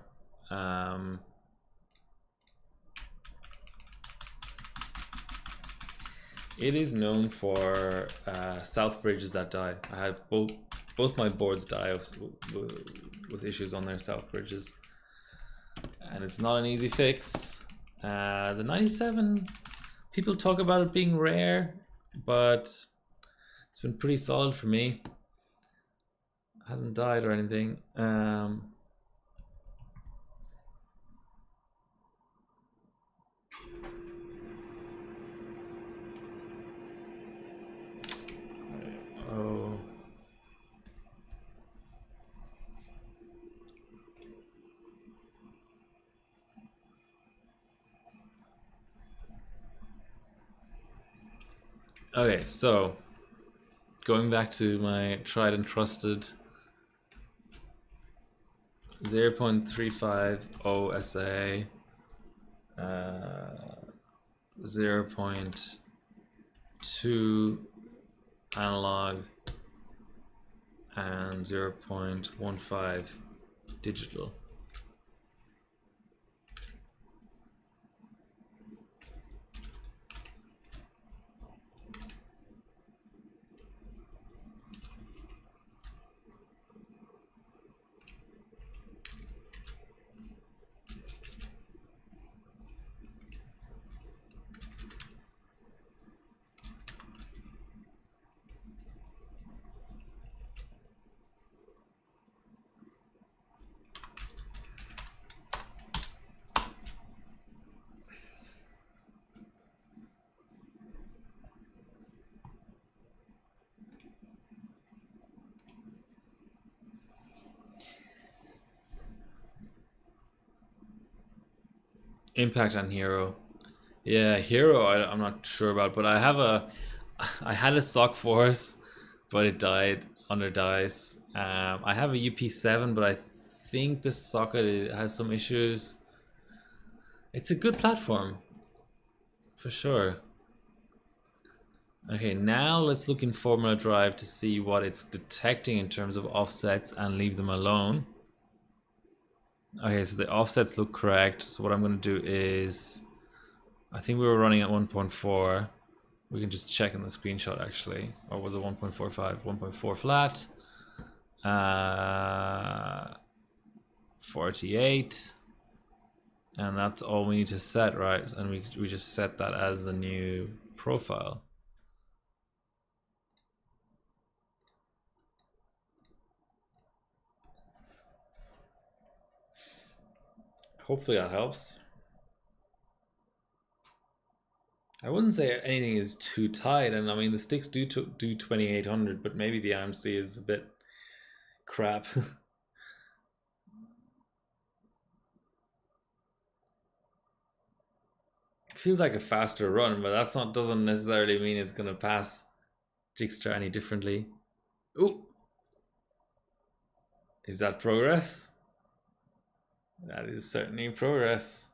it is known for south bridges that die. I have both my boards die with issues on their south bridges, and it's not an easy fix. The 97, people talk about it being rare, but it's been pretty solid for me. It hasn't died or anything. Oh. Okay, so going back to my tried and trusted 0.35 OSA, 0.2 analog, and 0.15 digital. Impact on Hero. Yeah, Hero I'm not sure about, but I had a Sock Force, but it died under dice. I have a UP7, but I think the socket has some issues. It's a good platform, for sure. Okay, now let's look in Formula Drive to see what it's detecting in terms of offsets and leave them alone. Okay, so the offsets look correct. So what I'm going to do is, I think we were running at 1.4. We can just check in the screenshot actually. Or was it 1.45? 1.4 flat. 48. And that's all we need to set, right? And we just set that as the new profile. Hopefully that helps. I wouldn't say anything is too tight, and I mean the sticks do 2800, but maybe the IMC is a bit crap. feels like a faster run, but that's not doesn't necessarily mean it's gonna pass Jigster any differently. Ooh, is that progress? That is certainly progress.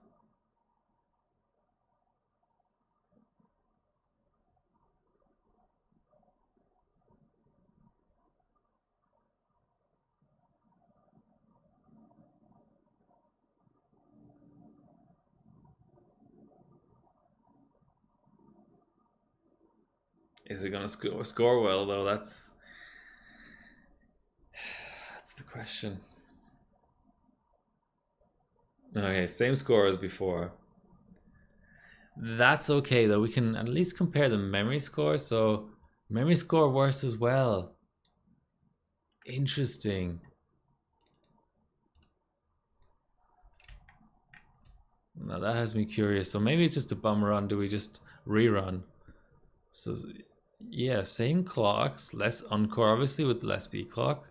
Is it gonna score well though? That's the question. Okay, same score as before. That's okay though. We can at least compare the memory score. So memory score worse as well. Interesting. Now that has me curious. So maybe it's just a bum run. Do we just rerun? So yeah, same clocks, less encore obviously with less B clock.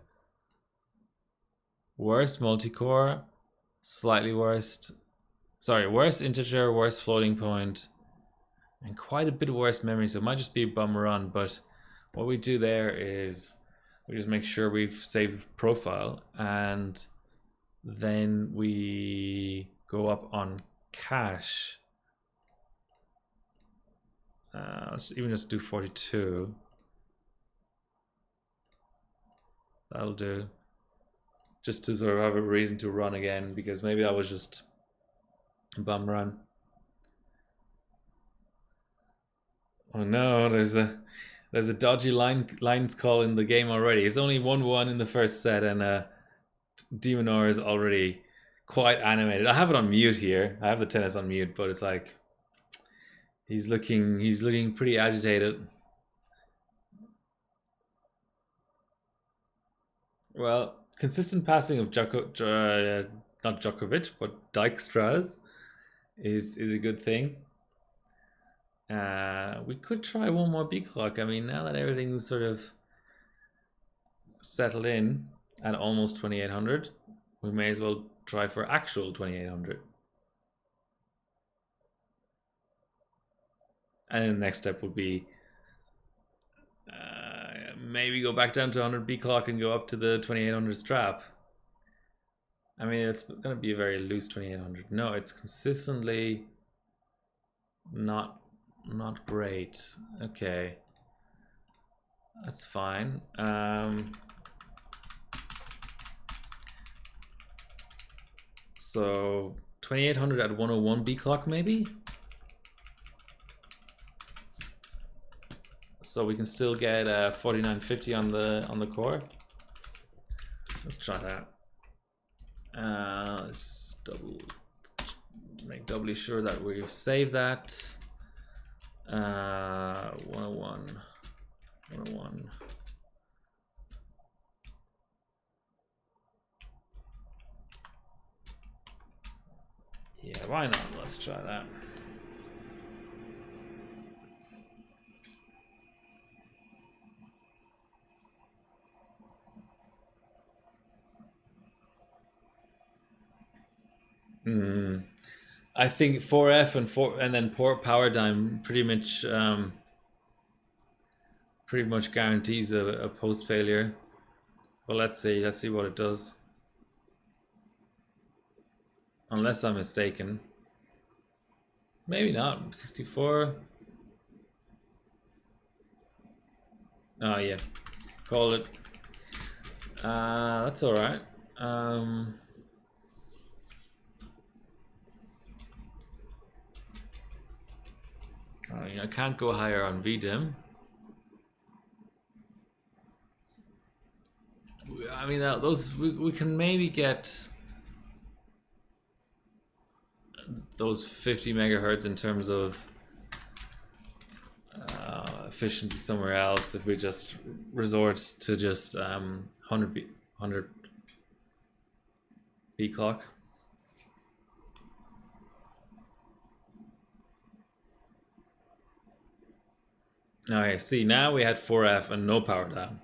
Worse multi-core, slightly worse. Sorry, worse integer, worse floating point, and quite a bit worse memory. So it might just be a bum run. But what we do there is we just make sure we've saved the profile, and then we go up on cache. Let's even just do 42. That'll do. Just to sort of have a reason to run again, because maybe that was just a bum run. Oh no, there's a dodgy lines call in the game already. It's only 1-1 in the first set, and Demonor is already quite animated. I have it on mute here. I have the tennis on mute, but it's like he's looking pretty agitated. Well, consistent passing of not Djokovic, but Dijkstra's is a good thing. We could try one more B clock. I mean, now that everything's sort of settled in at almost 2800, we may as well try for actual 2800. And then the next step would be maybe go back down to 100 B clock and go up to the 2800 strap. I mean, it's going to be a very loose 2800. No, it's consistently not great. Okay, that's fine. So 2800 at 101 B clock maybe. So we can still get 4950 on the core. Let's try that. Let's make doubly sure that we've saved that. 101. Yeah, why not? Let's try that. I think 4F and then power dime pretty much guarantees a post failure. But let's see what it does. Unless I'm mistaken. Maybe not. 64. Oh yeah. Call it. That's alright. I can't go higher on VDIM. I mean, those we can maybe get those 50 megahertz in terms of efficiency somewhere else if we just resort to just 100 B clock. Okay, see, now we had 4F and no power down.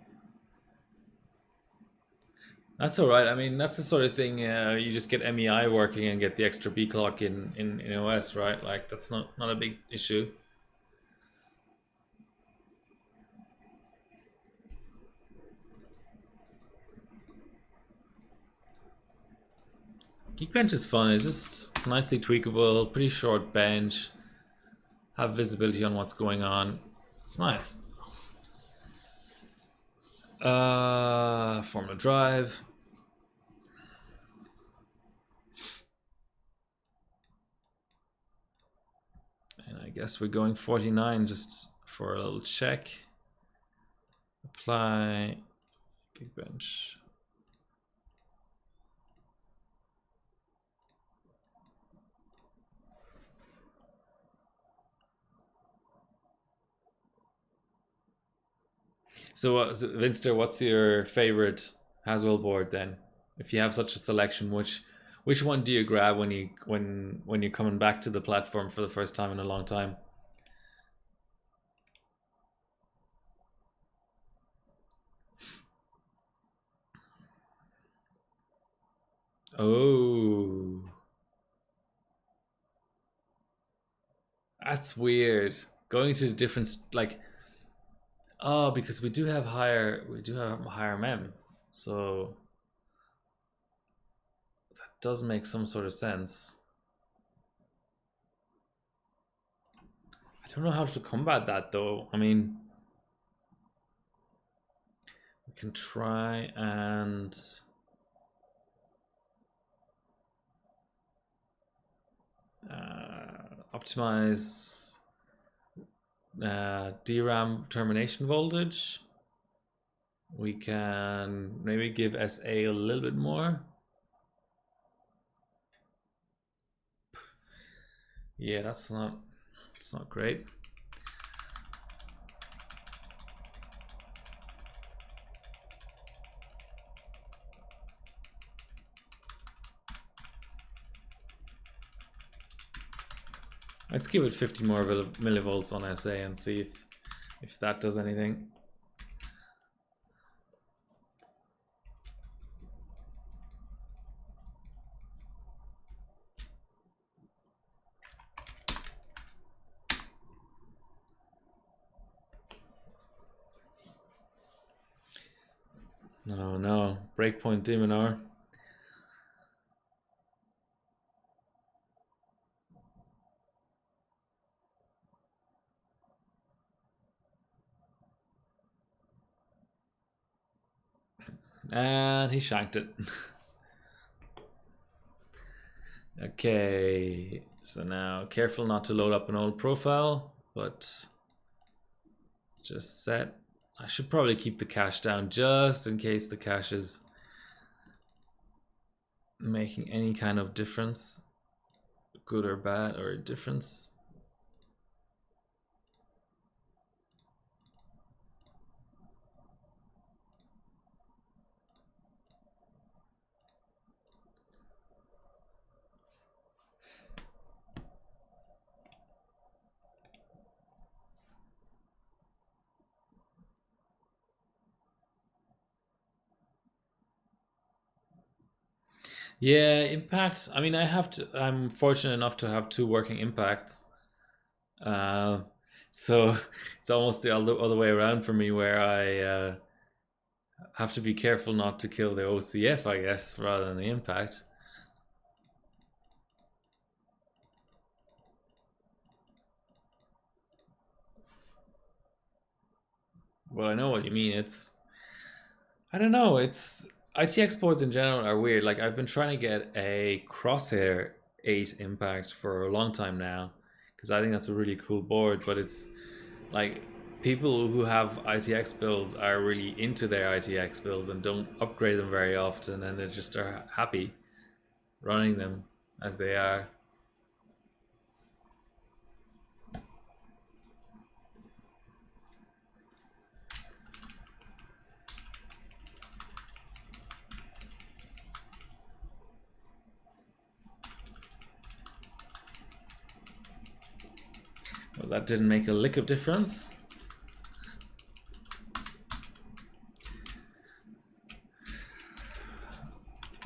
That's all right. I mean, that's the sort of thing you just get MEI working and get the extra B clock in OS, right? Like that's not a big issue. Geekbench is fun. It's just nicely tweakable, pretty short bench. Have visibility on what's going on. It's nice. Formula drive. And I guess we're going 49 just for a little check. Apply Geekbench. So, Vinster, what's your favorite Haswell board then? If you have such a selection, which one do you grab when you're coming back to the platform for the first time in a long time? Oh, that's weird. Going to different like oh, because we do have higher mem, so that does make some sort of sense. I don't know how to combat that though. I mean, we can try and optimize DRAM termination voltage. We can maybe give SA a little bit more. Yeah, it's not great. Let's give it 50 more millivolts on SA and see if that does anything. No, breakpoint Demonar. And he shanked it. Okay, so now careful not to load up an old profile, but just set. I should probably keep the cache down just in case the cache is making any kind of difference, good or bad or a difference. Yeah, impacts. I mean, I'm fortunate enough to have two working impacts. Uh, so it's almost the other way around for me, where I have to be careful not to kill the OCF, I guess, rather than the impact. Well, I know what you mean. I don't know. ITX boards in general are weird. Like I've been trying to get a Crosshair 8 impact for a long time now because I think that's a really cool board, but it's like people who have ITX builds are really into their ITX builds and don't upgrade them very often, and they just are happy running them as they are. Well, that didn't make a lick of difference.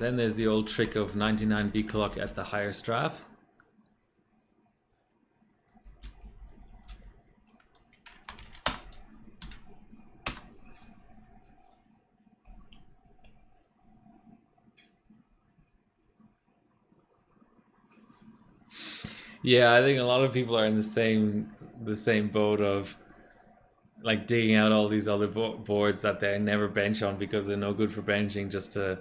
Then there's the old trick of 99 B clock at the higher strap. Yeah, I think a lot of people are in the same boat of like digging out all these other boards that they never bench on because they're no good for benching. Just to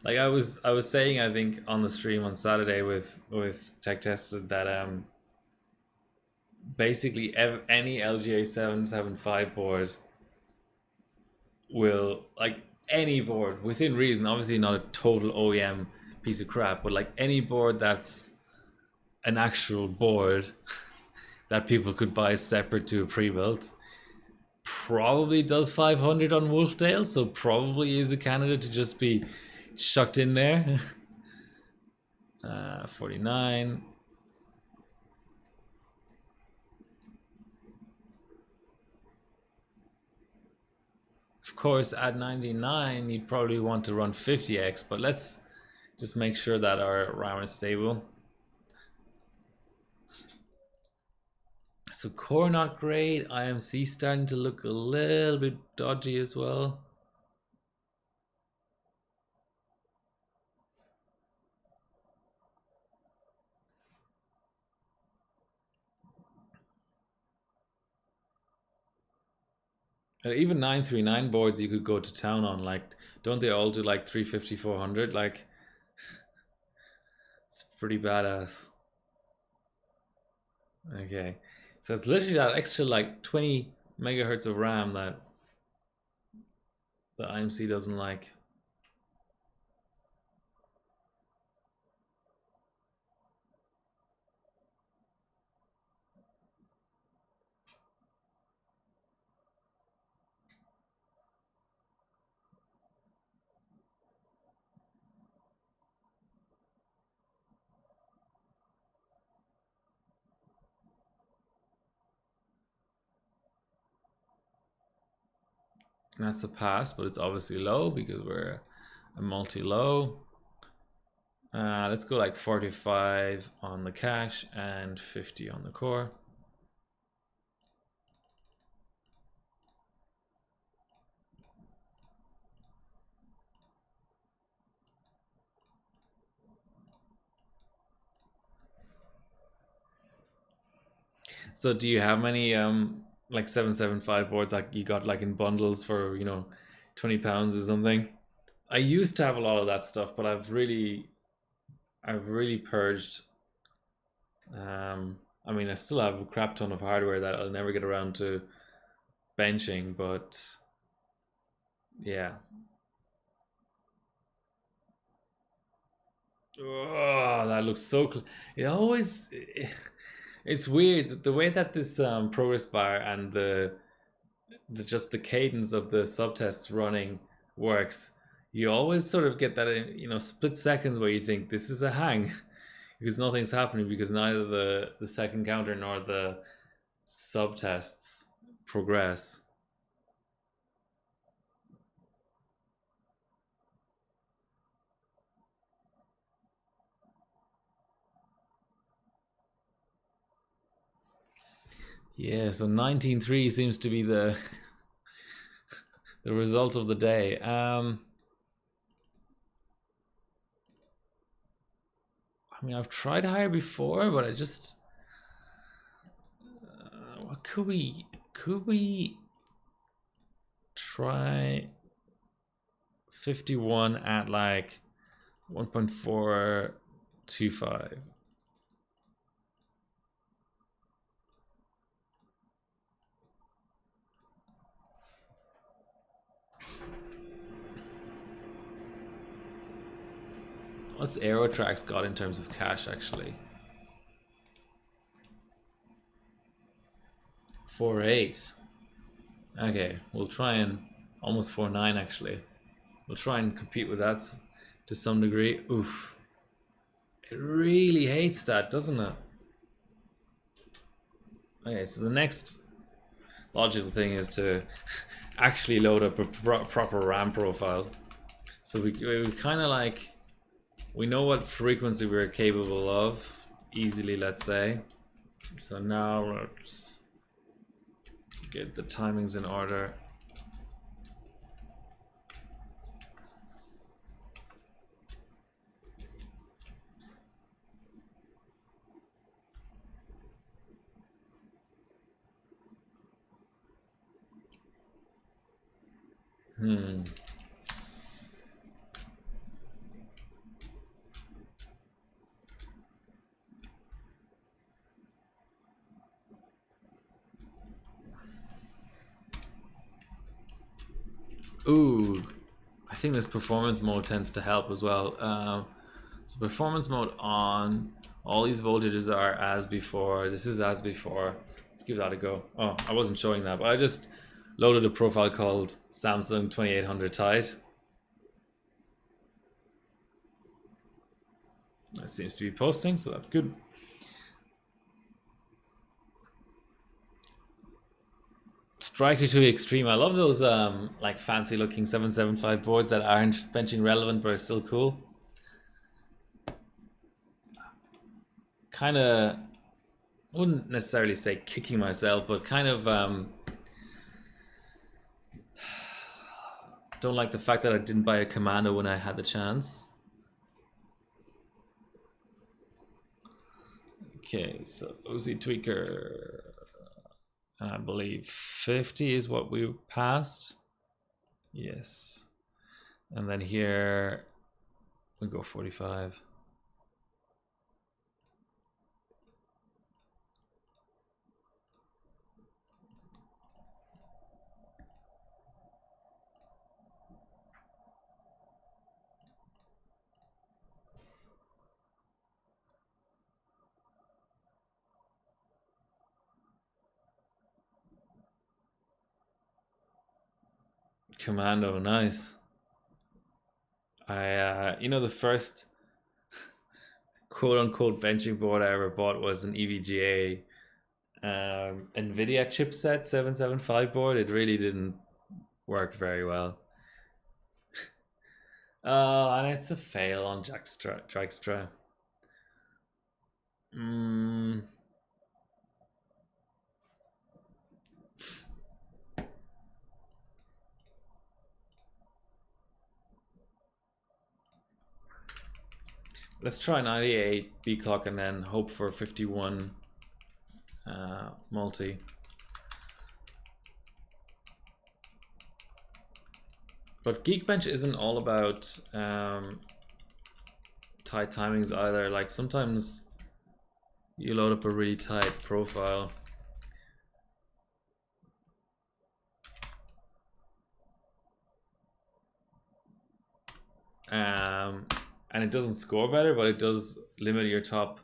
like I was saying, I think on the stream on Saturday with Tech Tested that basically any LGA 775 board will, like, any board within reason, obviously not a total OEM piece of crap, but like any board that's an actual board that people could buy separate to a pre-built probably does 500 on Wolfdale, so probably is a candidate to just be shucked in there. 49. Of course, at 99, you'd probably want to run 50x, but let's just make sure that our RAM is stable. So core not great. IMC starting to look a little bit dodgy as well. Even 939 boards you could go to town on. Like, don't they all do like 350, 400? Like, it's pretty badass. Okay, so it's literally that extra like 20 megahertz of RAM that the IMC doesn't like. And that's a pass, but it's obviously low because we're a multi-low. Let's go like 45 on the cache and 50 on the core. So do you have many like 775 boards like you got like in bundles for, you know, 20 pounds or something? I used to have a lot of that stuff, but I've really purged. I mean, I still have a crap ton of hardware that I'll never get around to benching, but yeah. Oh, that looks so it always it's weird the way that this progress bar and the just the cadence of the subtests running works. You always sort of get that, you know, split seconds where you think this is a hang because nothing's happening because neither the second counter nor the subtests progress. Yeah, so 19.3 seems to be the the result of the day. I mean, I've tried higher before, but I just what could we try 51 at like 1.425? What's Aerotrax got in terms of cash actually? 4.8. Okay, we'll try and almost 4.9 actually. We'll try and compete with that to some degree. Oof. It really hates that, doesn't it? Okay, so the next logical thing is to actually load up a proper RAM profile. So we kind of like we know what frequency we're capable of easily, let's say. So now let's get the timings in order. Ooh, I think this performance mode tends to help as well. So performance mode on, all these voltages are as before. This is as before. Let's give that a go. Oh, I wasn't showing that, but I just loaded a profile called Samsung 2800 Tide. That seems to be posting, so that's good. Striker to Extreme. I love those like fancy looking 775 boards that aren't benching relevant but are still cool. Kind of, wouldn't necessarily say kicking myself, but kind of don't like the fact that I didn't buy a Commando when I had the chance. Okay, so OZ Tweaker, I believe 50 is what we passed. Yes. And then here we go 45. Commando, nice. You know, the first quote-unquote benching board I ever bought was an EVGA NVIDIA chipset 775 board. It really didn't work very well. And it's a fail on Dragstra. Let's try 98 B clock and then hope for 51 multi. But Geekbench isn't all about tight timings either. Like sometimes you load up a really tight profile. And it doesn't score better, but it does limit your top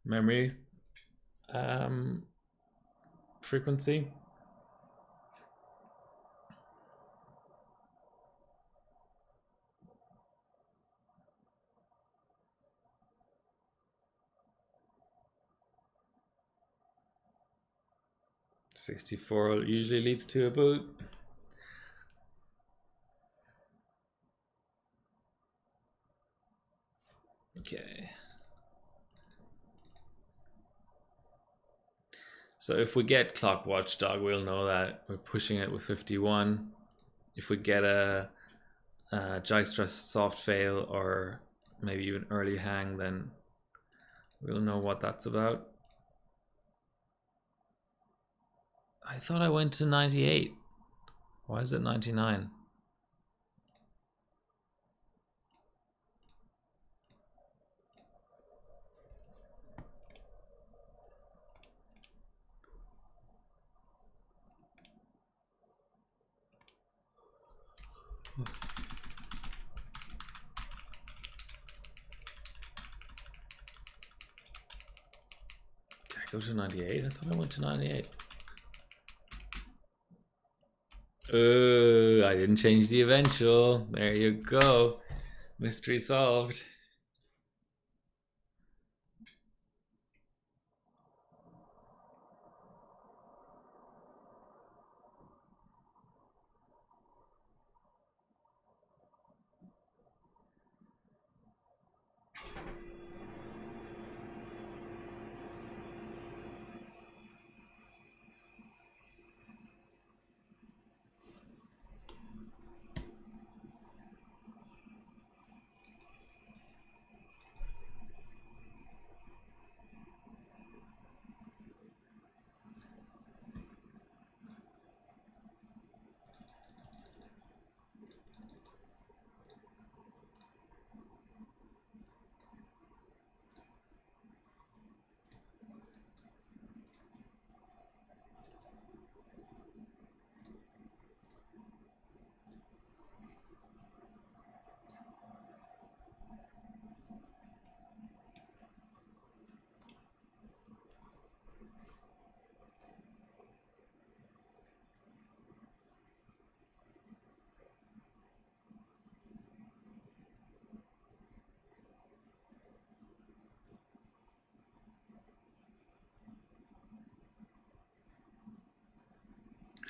memory frequency. .64 usually leads to a boot. Okay. So if we get Clock Watchdog, we'll know that we're pushing it with 51. If we get a Dijkstra soft fail or maybe even early hang, then we'll know what that's about. I thought I went to 98. Why is it 99? Did I go to 98? I thought I went to 98. Oh, I didn't change the eventual. There you go. Mystery solved.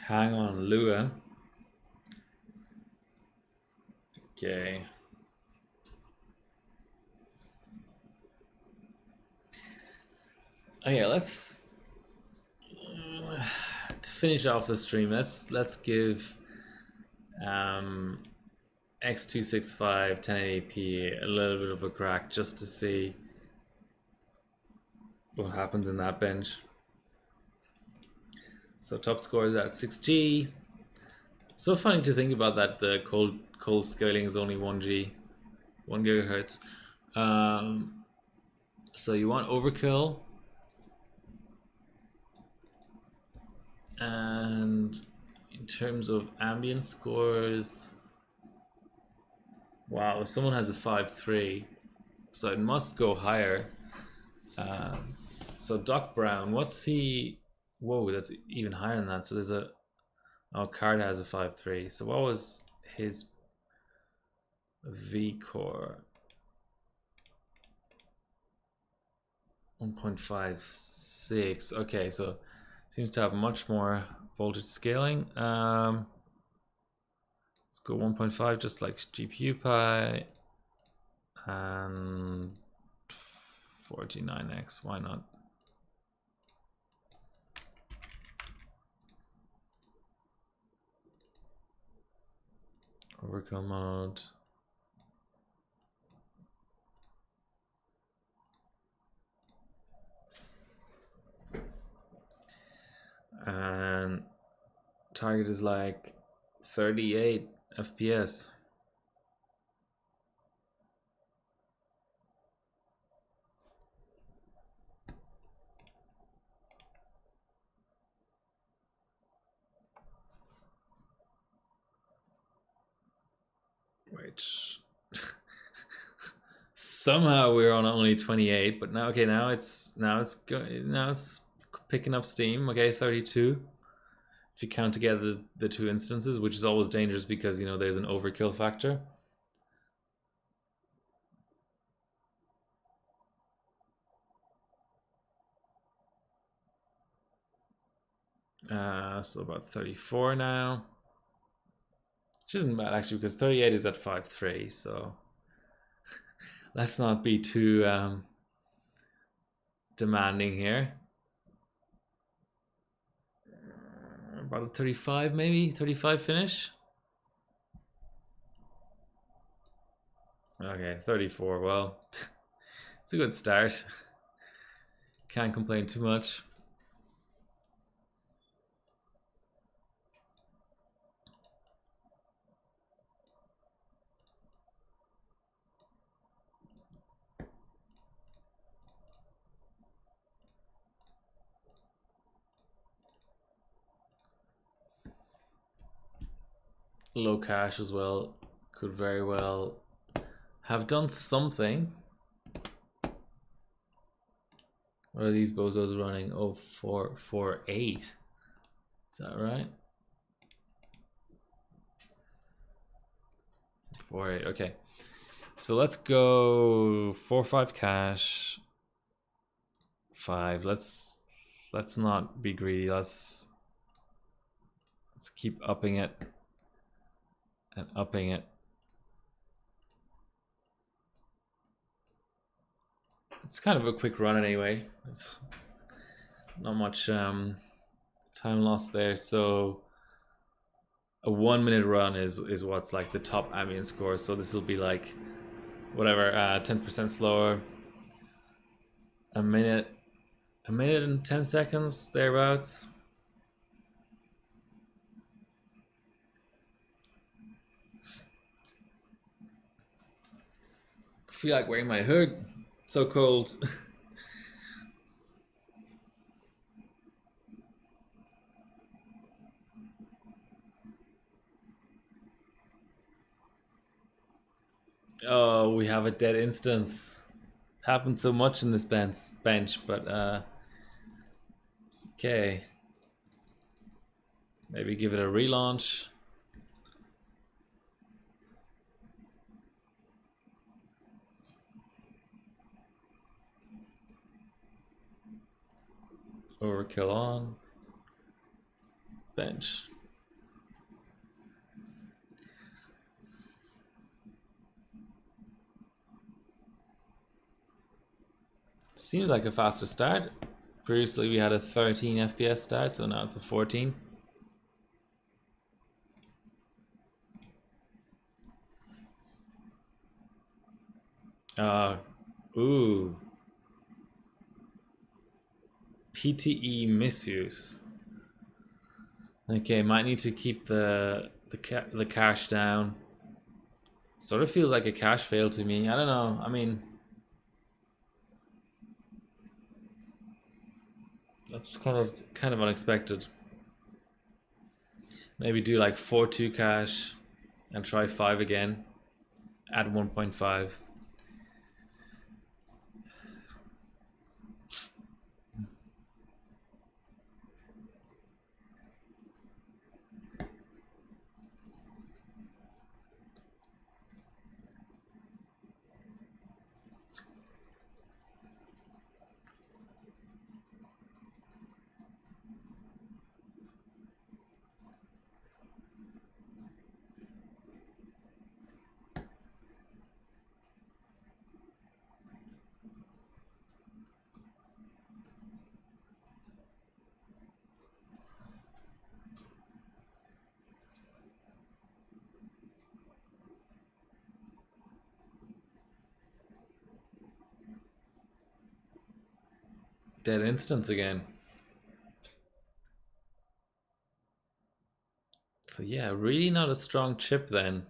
Hang on, Lua. Okay. Okay, let's to finish off the stream. Let's give X265 1080p a little bit of a crack just to see what happens in that bench. So top score is at 6G. So funny to think about that. The cold scaling is only 1G, 1 gigahertz. So you want overkill, and in terms of ambient scores, wow, someone has a 5.3, so it must go higher. So Doc Brown, what's he? Whoa, that's even higher than that. So there's a Card has a 5.3. So what was his V core? 1.56. Okay, so seems to have much more voltage scaling. Let's go 1.5, just like GPU Pi, and 49x. Why not? Overkill mode. And target is like 38 FPS. Which somehow we're on only 28, but now okay, now it's picking up steam. Okay, 32. If you count together the two instances, which is always dangerous because you know there's an overkill factor. So about 34 now, which isn't bad actually because 38 is at 5.3. So let's not be too demanding here. About a 35, maybe 35 finish. Okay, 34. Well, it's a good start. Can't complain too much. Low cache as well. Could very well have done something. What are these bozos running? Oh, 448. Is that right? 4.8. Okay. So let's go 4.5 cache. 5. Let's not be greedy. Let's keep upping it and upping it. It's kind of a quick run anyway. It's not much time lost there. So a 1 minute run is what's like the top ambient score. So this will be like whatever, 10% slower. A minute and 10 seconds thereabouts. I feel like wearing my hood. It's so cold. Oh, we have a dead instance. Happened so much in this bench, but okay. Maybe give it a relaunch. Overkill on. Bench. Seems like a faster start. Previously we had a 13 FPS start, so now it's a 14. Ooh. PTE misuse. Okay, might need to keep the cache down. Sort of feels like a cache fail to me. I don't know. I mean, that's kind of unexpected. Maybe do like 4.2 cache and try 5 again at 1.5. Dead instance again. So yeah, really not a strong chip then.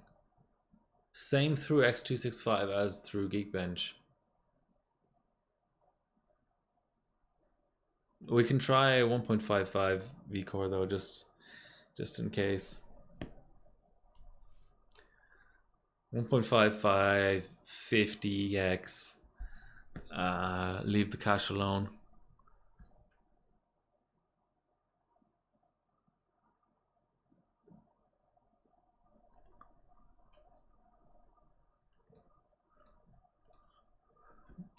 Same through X265 as through Geekbench. We can try 1.55 vCore though, just in case. 1.55 50x. Leave the cache alone.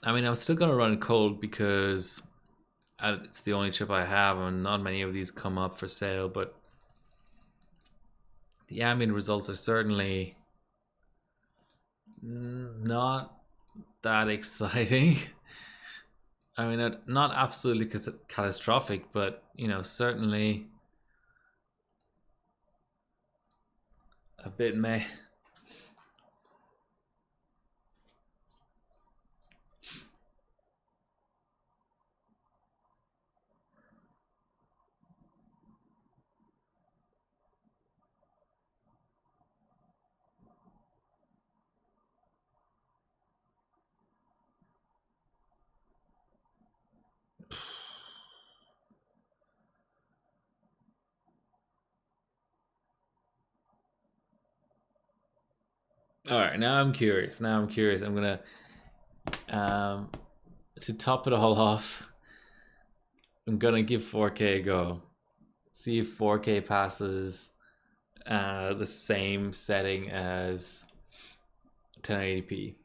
I mean, I'm still gonna run cold because it's the only chip I have, and not many of these come up for sale. But the ambient results are certainly not that exciting. I mean, not absolutely catastrophic, but you know, certainly a bit meh. All right, now I'm curious. I'm gonna to top it all off. I'm gonna give 4K a go. See if 4K passes the same setting as 1080p.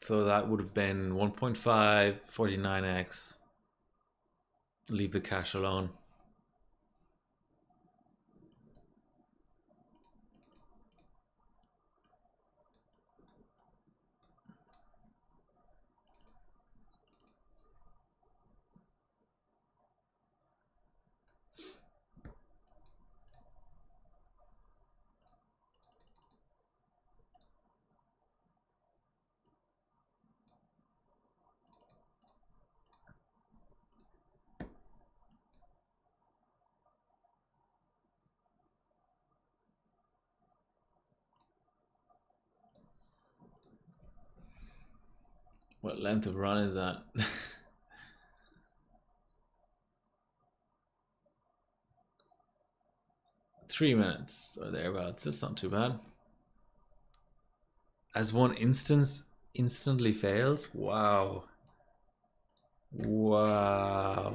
So that would have been 1.5 49x. Leave the cache alone. What length of run is that? 3 minutes or thereabouts. That's not too bad. As one instance instantly fails? Wow. Wow.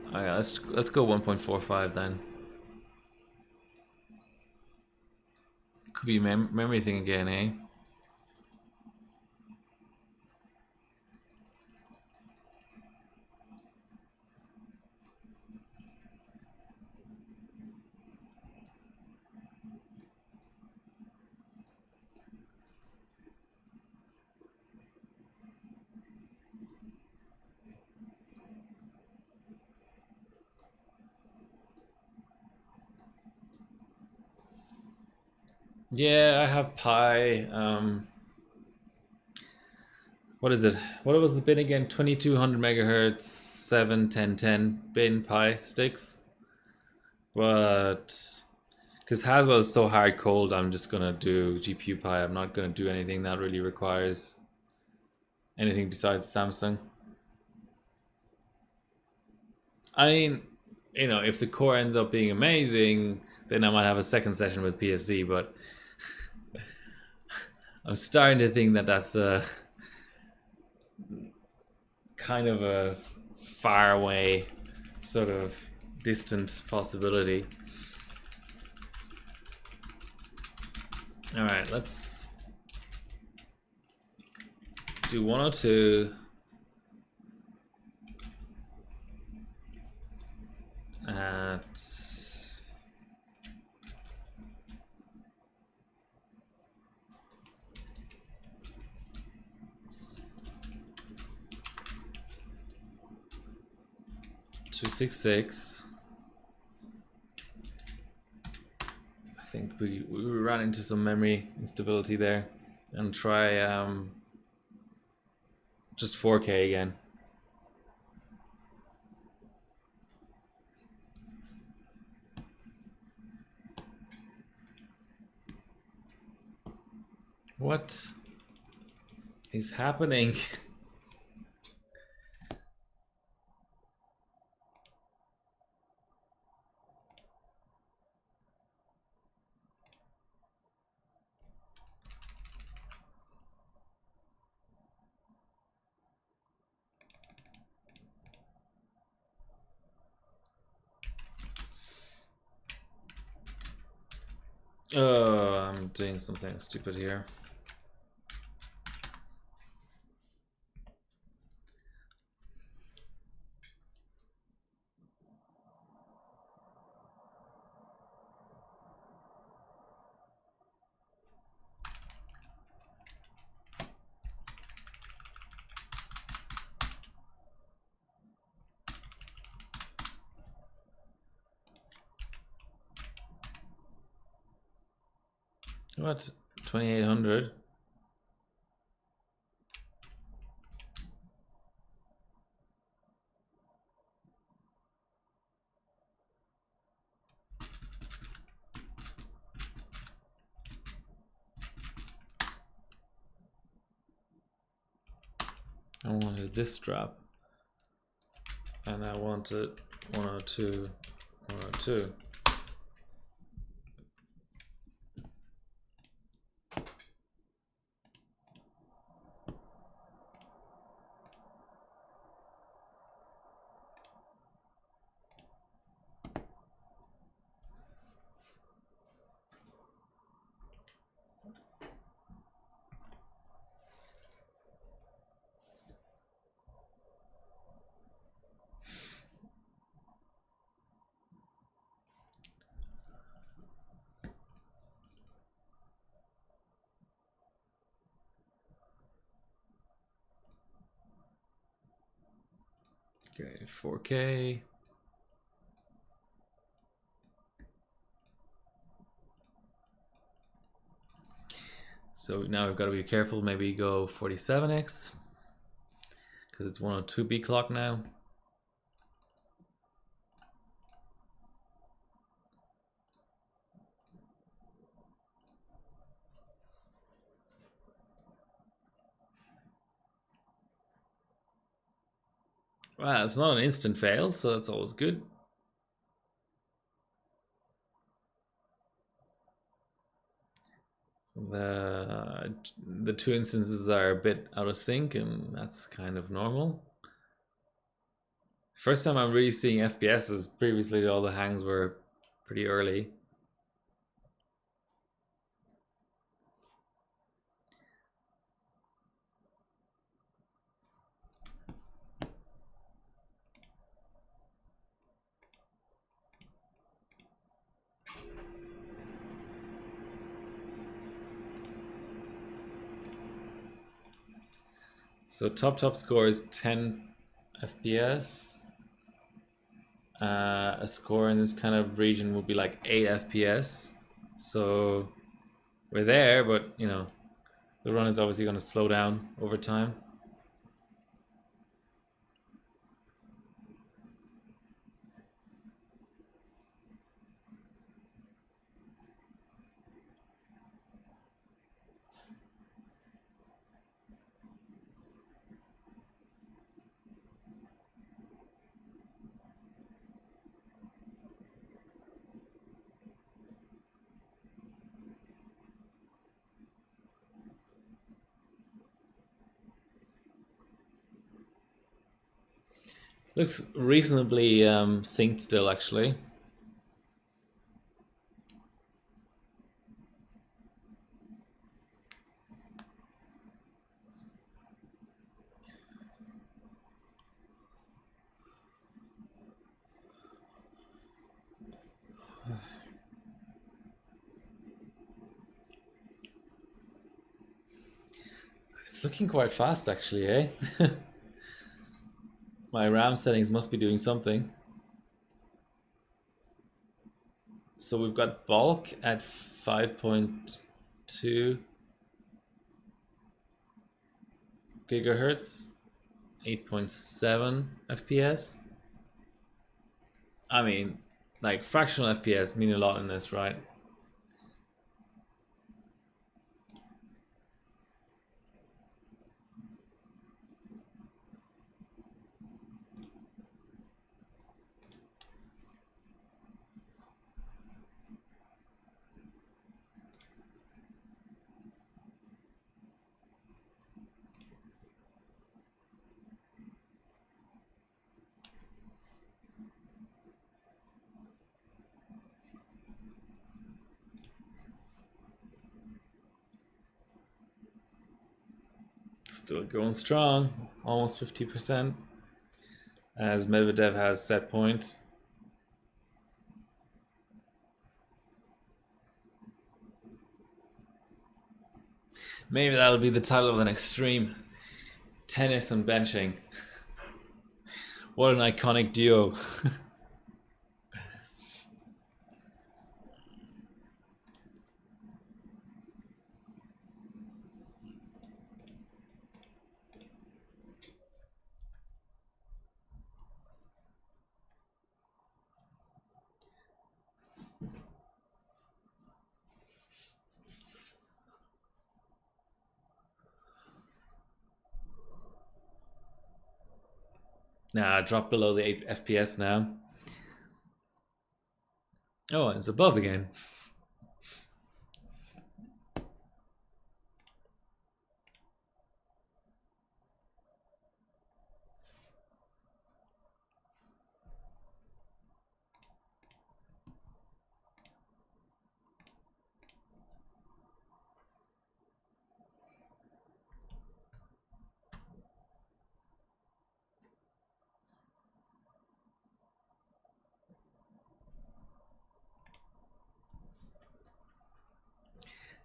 Alright, let's go 1.45 then. Could be a memory thing again, eh? Yeah, I have Pi. What is it? What was the bin again? 2200 megahertz, 7 10 10 bin Pi sticks. But because Haswell is so hard cold, I'm just gonna do GPU Pi. I'm not gonna do anything that really requires anything besides Samsung. I mean, you know, if the core ends up being amazing, then I might have a second session with PSC. But I'm starting to think that that's a kind of a far away, sort of distant possibility. All right, let's do 102 at 266. I think we ran into some memory instability there, and try just 4K again. What is happening? Oh, I'm doing something stupid here. What? 2800? I wanted this strap, and I wanted 102, 102. Okay, 4K. So now we've got to be careful. Maybe go 47x because it's 102B clock now. Well, it's not an instant fail, so that's always good. The two instances are a bit out of sync, and that's kind of normal. First time I'm really seeing FPSs. Previously, all the hangs were pretty early. So top score is 10 FPS. A score in this kind of region would be like 8 FPS. So we're there, but you know, the run is obviously going to slow down over time. Looks reasonably synced still, actually. It's looking quite fast, actually, eh? My RAM settings must be doing something. So we've got bulk at 5.2 gigahertz, 8.7 FPS. I mean, like fractional FPS mean a lot in this, right? Still going strong, almost 50%. As Medvedev has set points. Maybe that'll be the title of the next stream. Tennis and benching. What an iconic duo. Nah, drop below the 8 FPS now. Oh, it's above again.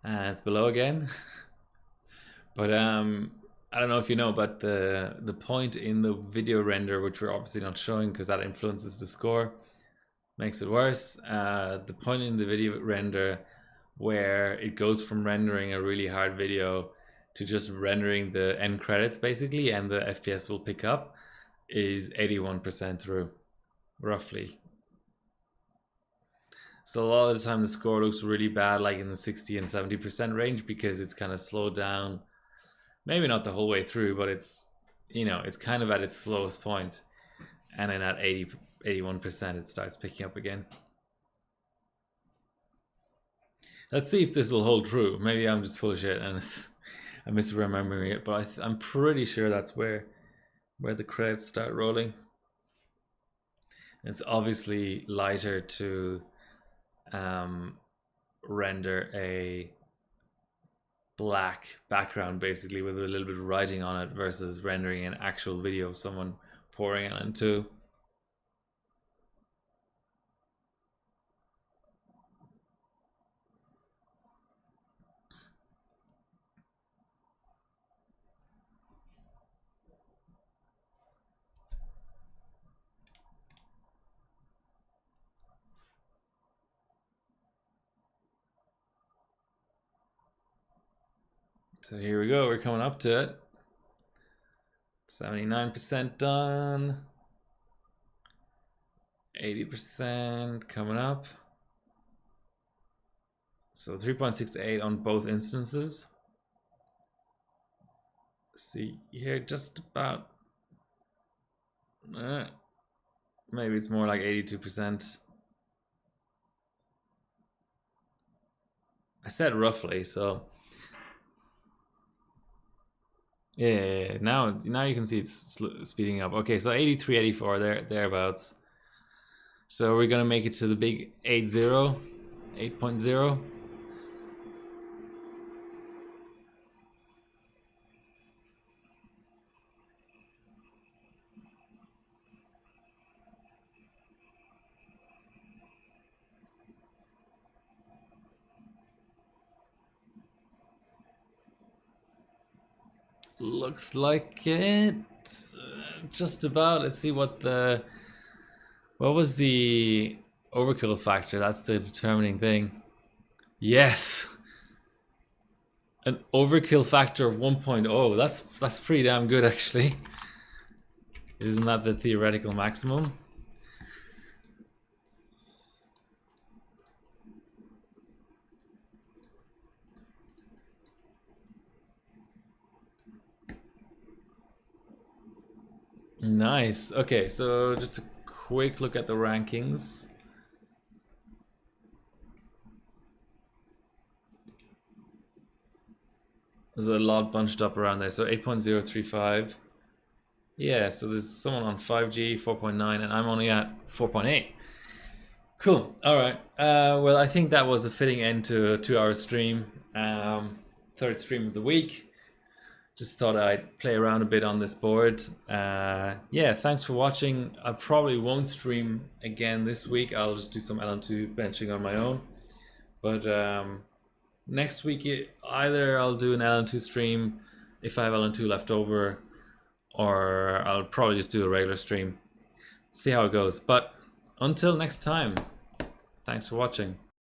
It's below again. But I don't know if you know, but the point in the video render, which we're obviously not showing because that influences the score, makes it worse. The point in the video render where it goes from rendering a really hard video to just rendering the end credits basically, and the FPS will pick up, is 81% through, roughly. So a lot of the time the score looks really bad, like in the 60 and 70% range, because it's kind of slowed down. Maybe not the whole way through, but it's, you know, it's kind of at its slowest point. and then at 81% it starts picking up again. Let's see if this will hold true. Maybe I'm just full of shit and I'm misremembering it, but I'm pretty sure that's where the credits start rolling. It's obviously lighter to render a black background basically with a little bit of writing on it versus rendering an actual video of someone pouring it into. So here we go, we're coming up to it. 79% done. 80% coming up. So 3.68 on both instances. See here, just about. Maybe it's more like 82%. I said roughly, so yeah. Now you can see it's speeding up. Okay, so 83, 84, thereabouts. So we're gonna make it to the big 8.0. Looks like it. Just about. Let's see what was the overkill factor. That's the determining thing. Yes, an overkill factor of 1.0. That's pretty damn good actually. Isn't that the theoretical maximum? Nice. Okay, so just a quick look at the rankings. There's a lot bunched up around there. So 8.035. Yeah, so there's someone on 5G, 4.9, and I'm only at 4.8. Cool. All right. Well, I think that was a fitting end to a 2-hour stream. Third stream of the week. Just thought I'd play around a bit on this board. Yeah, thanks for watching. I probably won't stream again this week. I'll just do some LN2 benching on my own. But next week, either I'll do an LN2 stream if I have LN2 left over, or I'll probably just do a regular stream. See how it goes. But until next time, thanks for watching.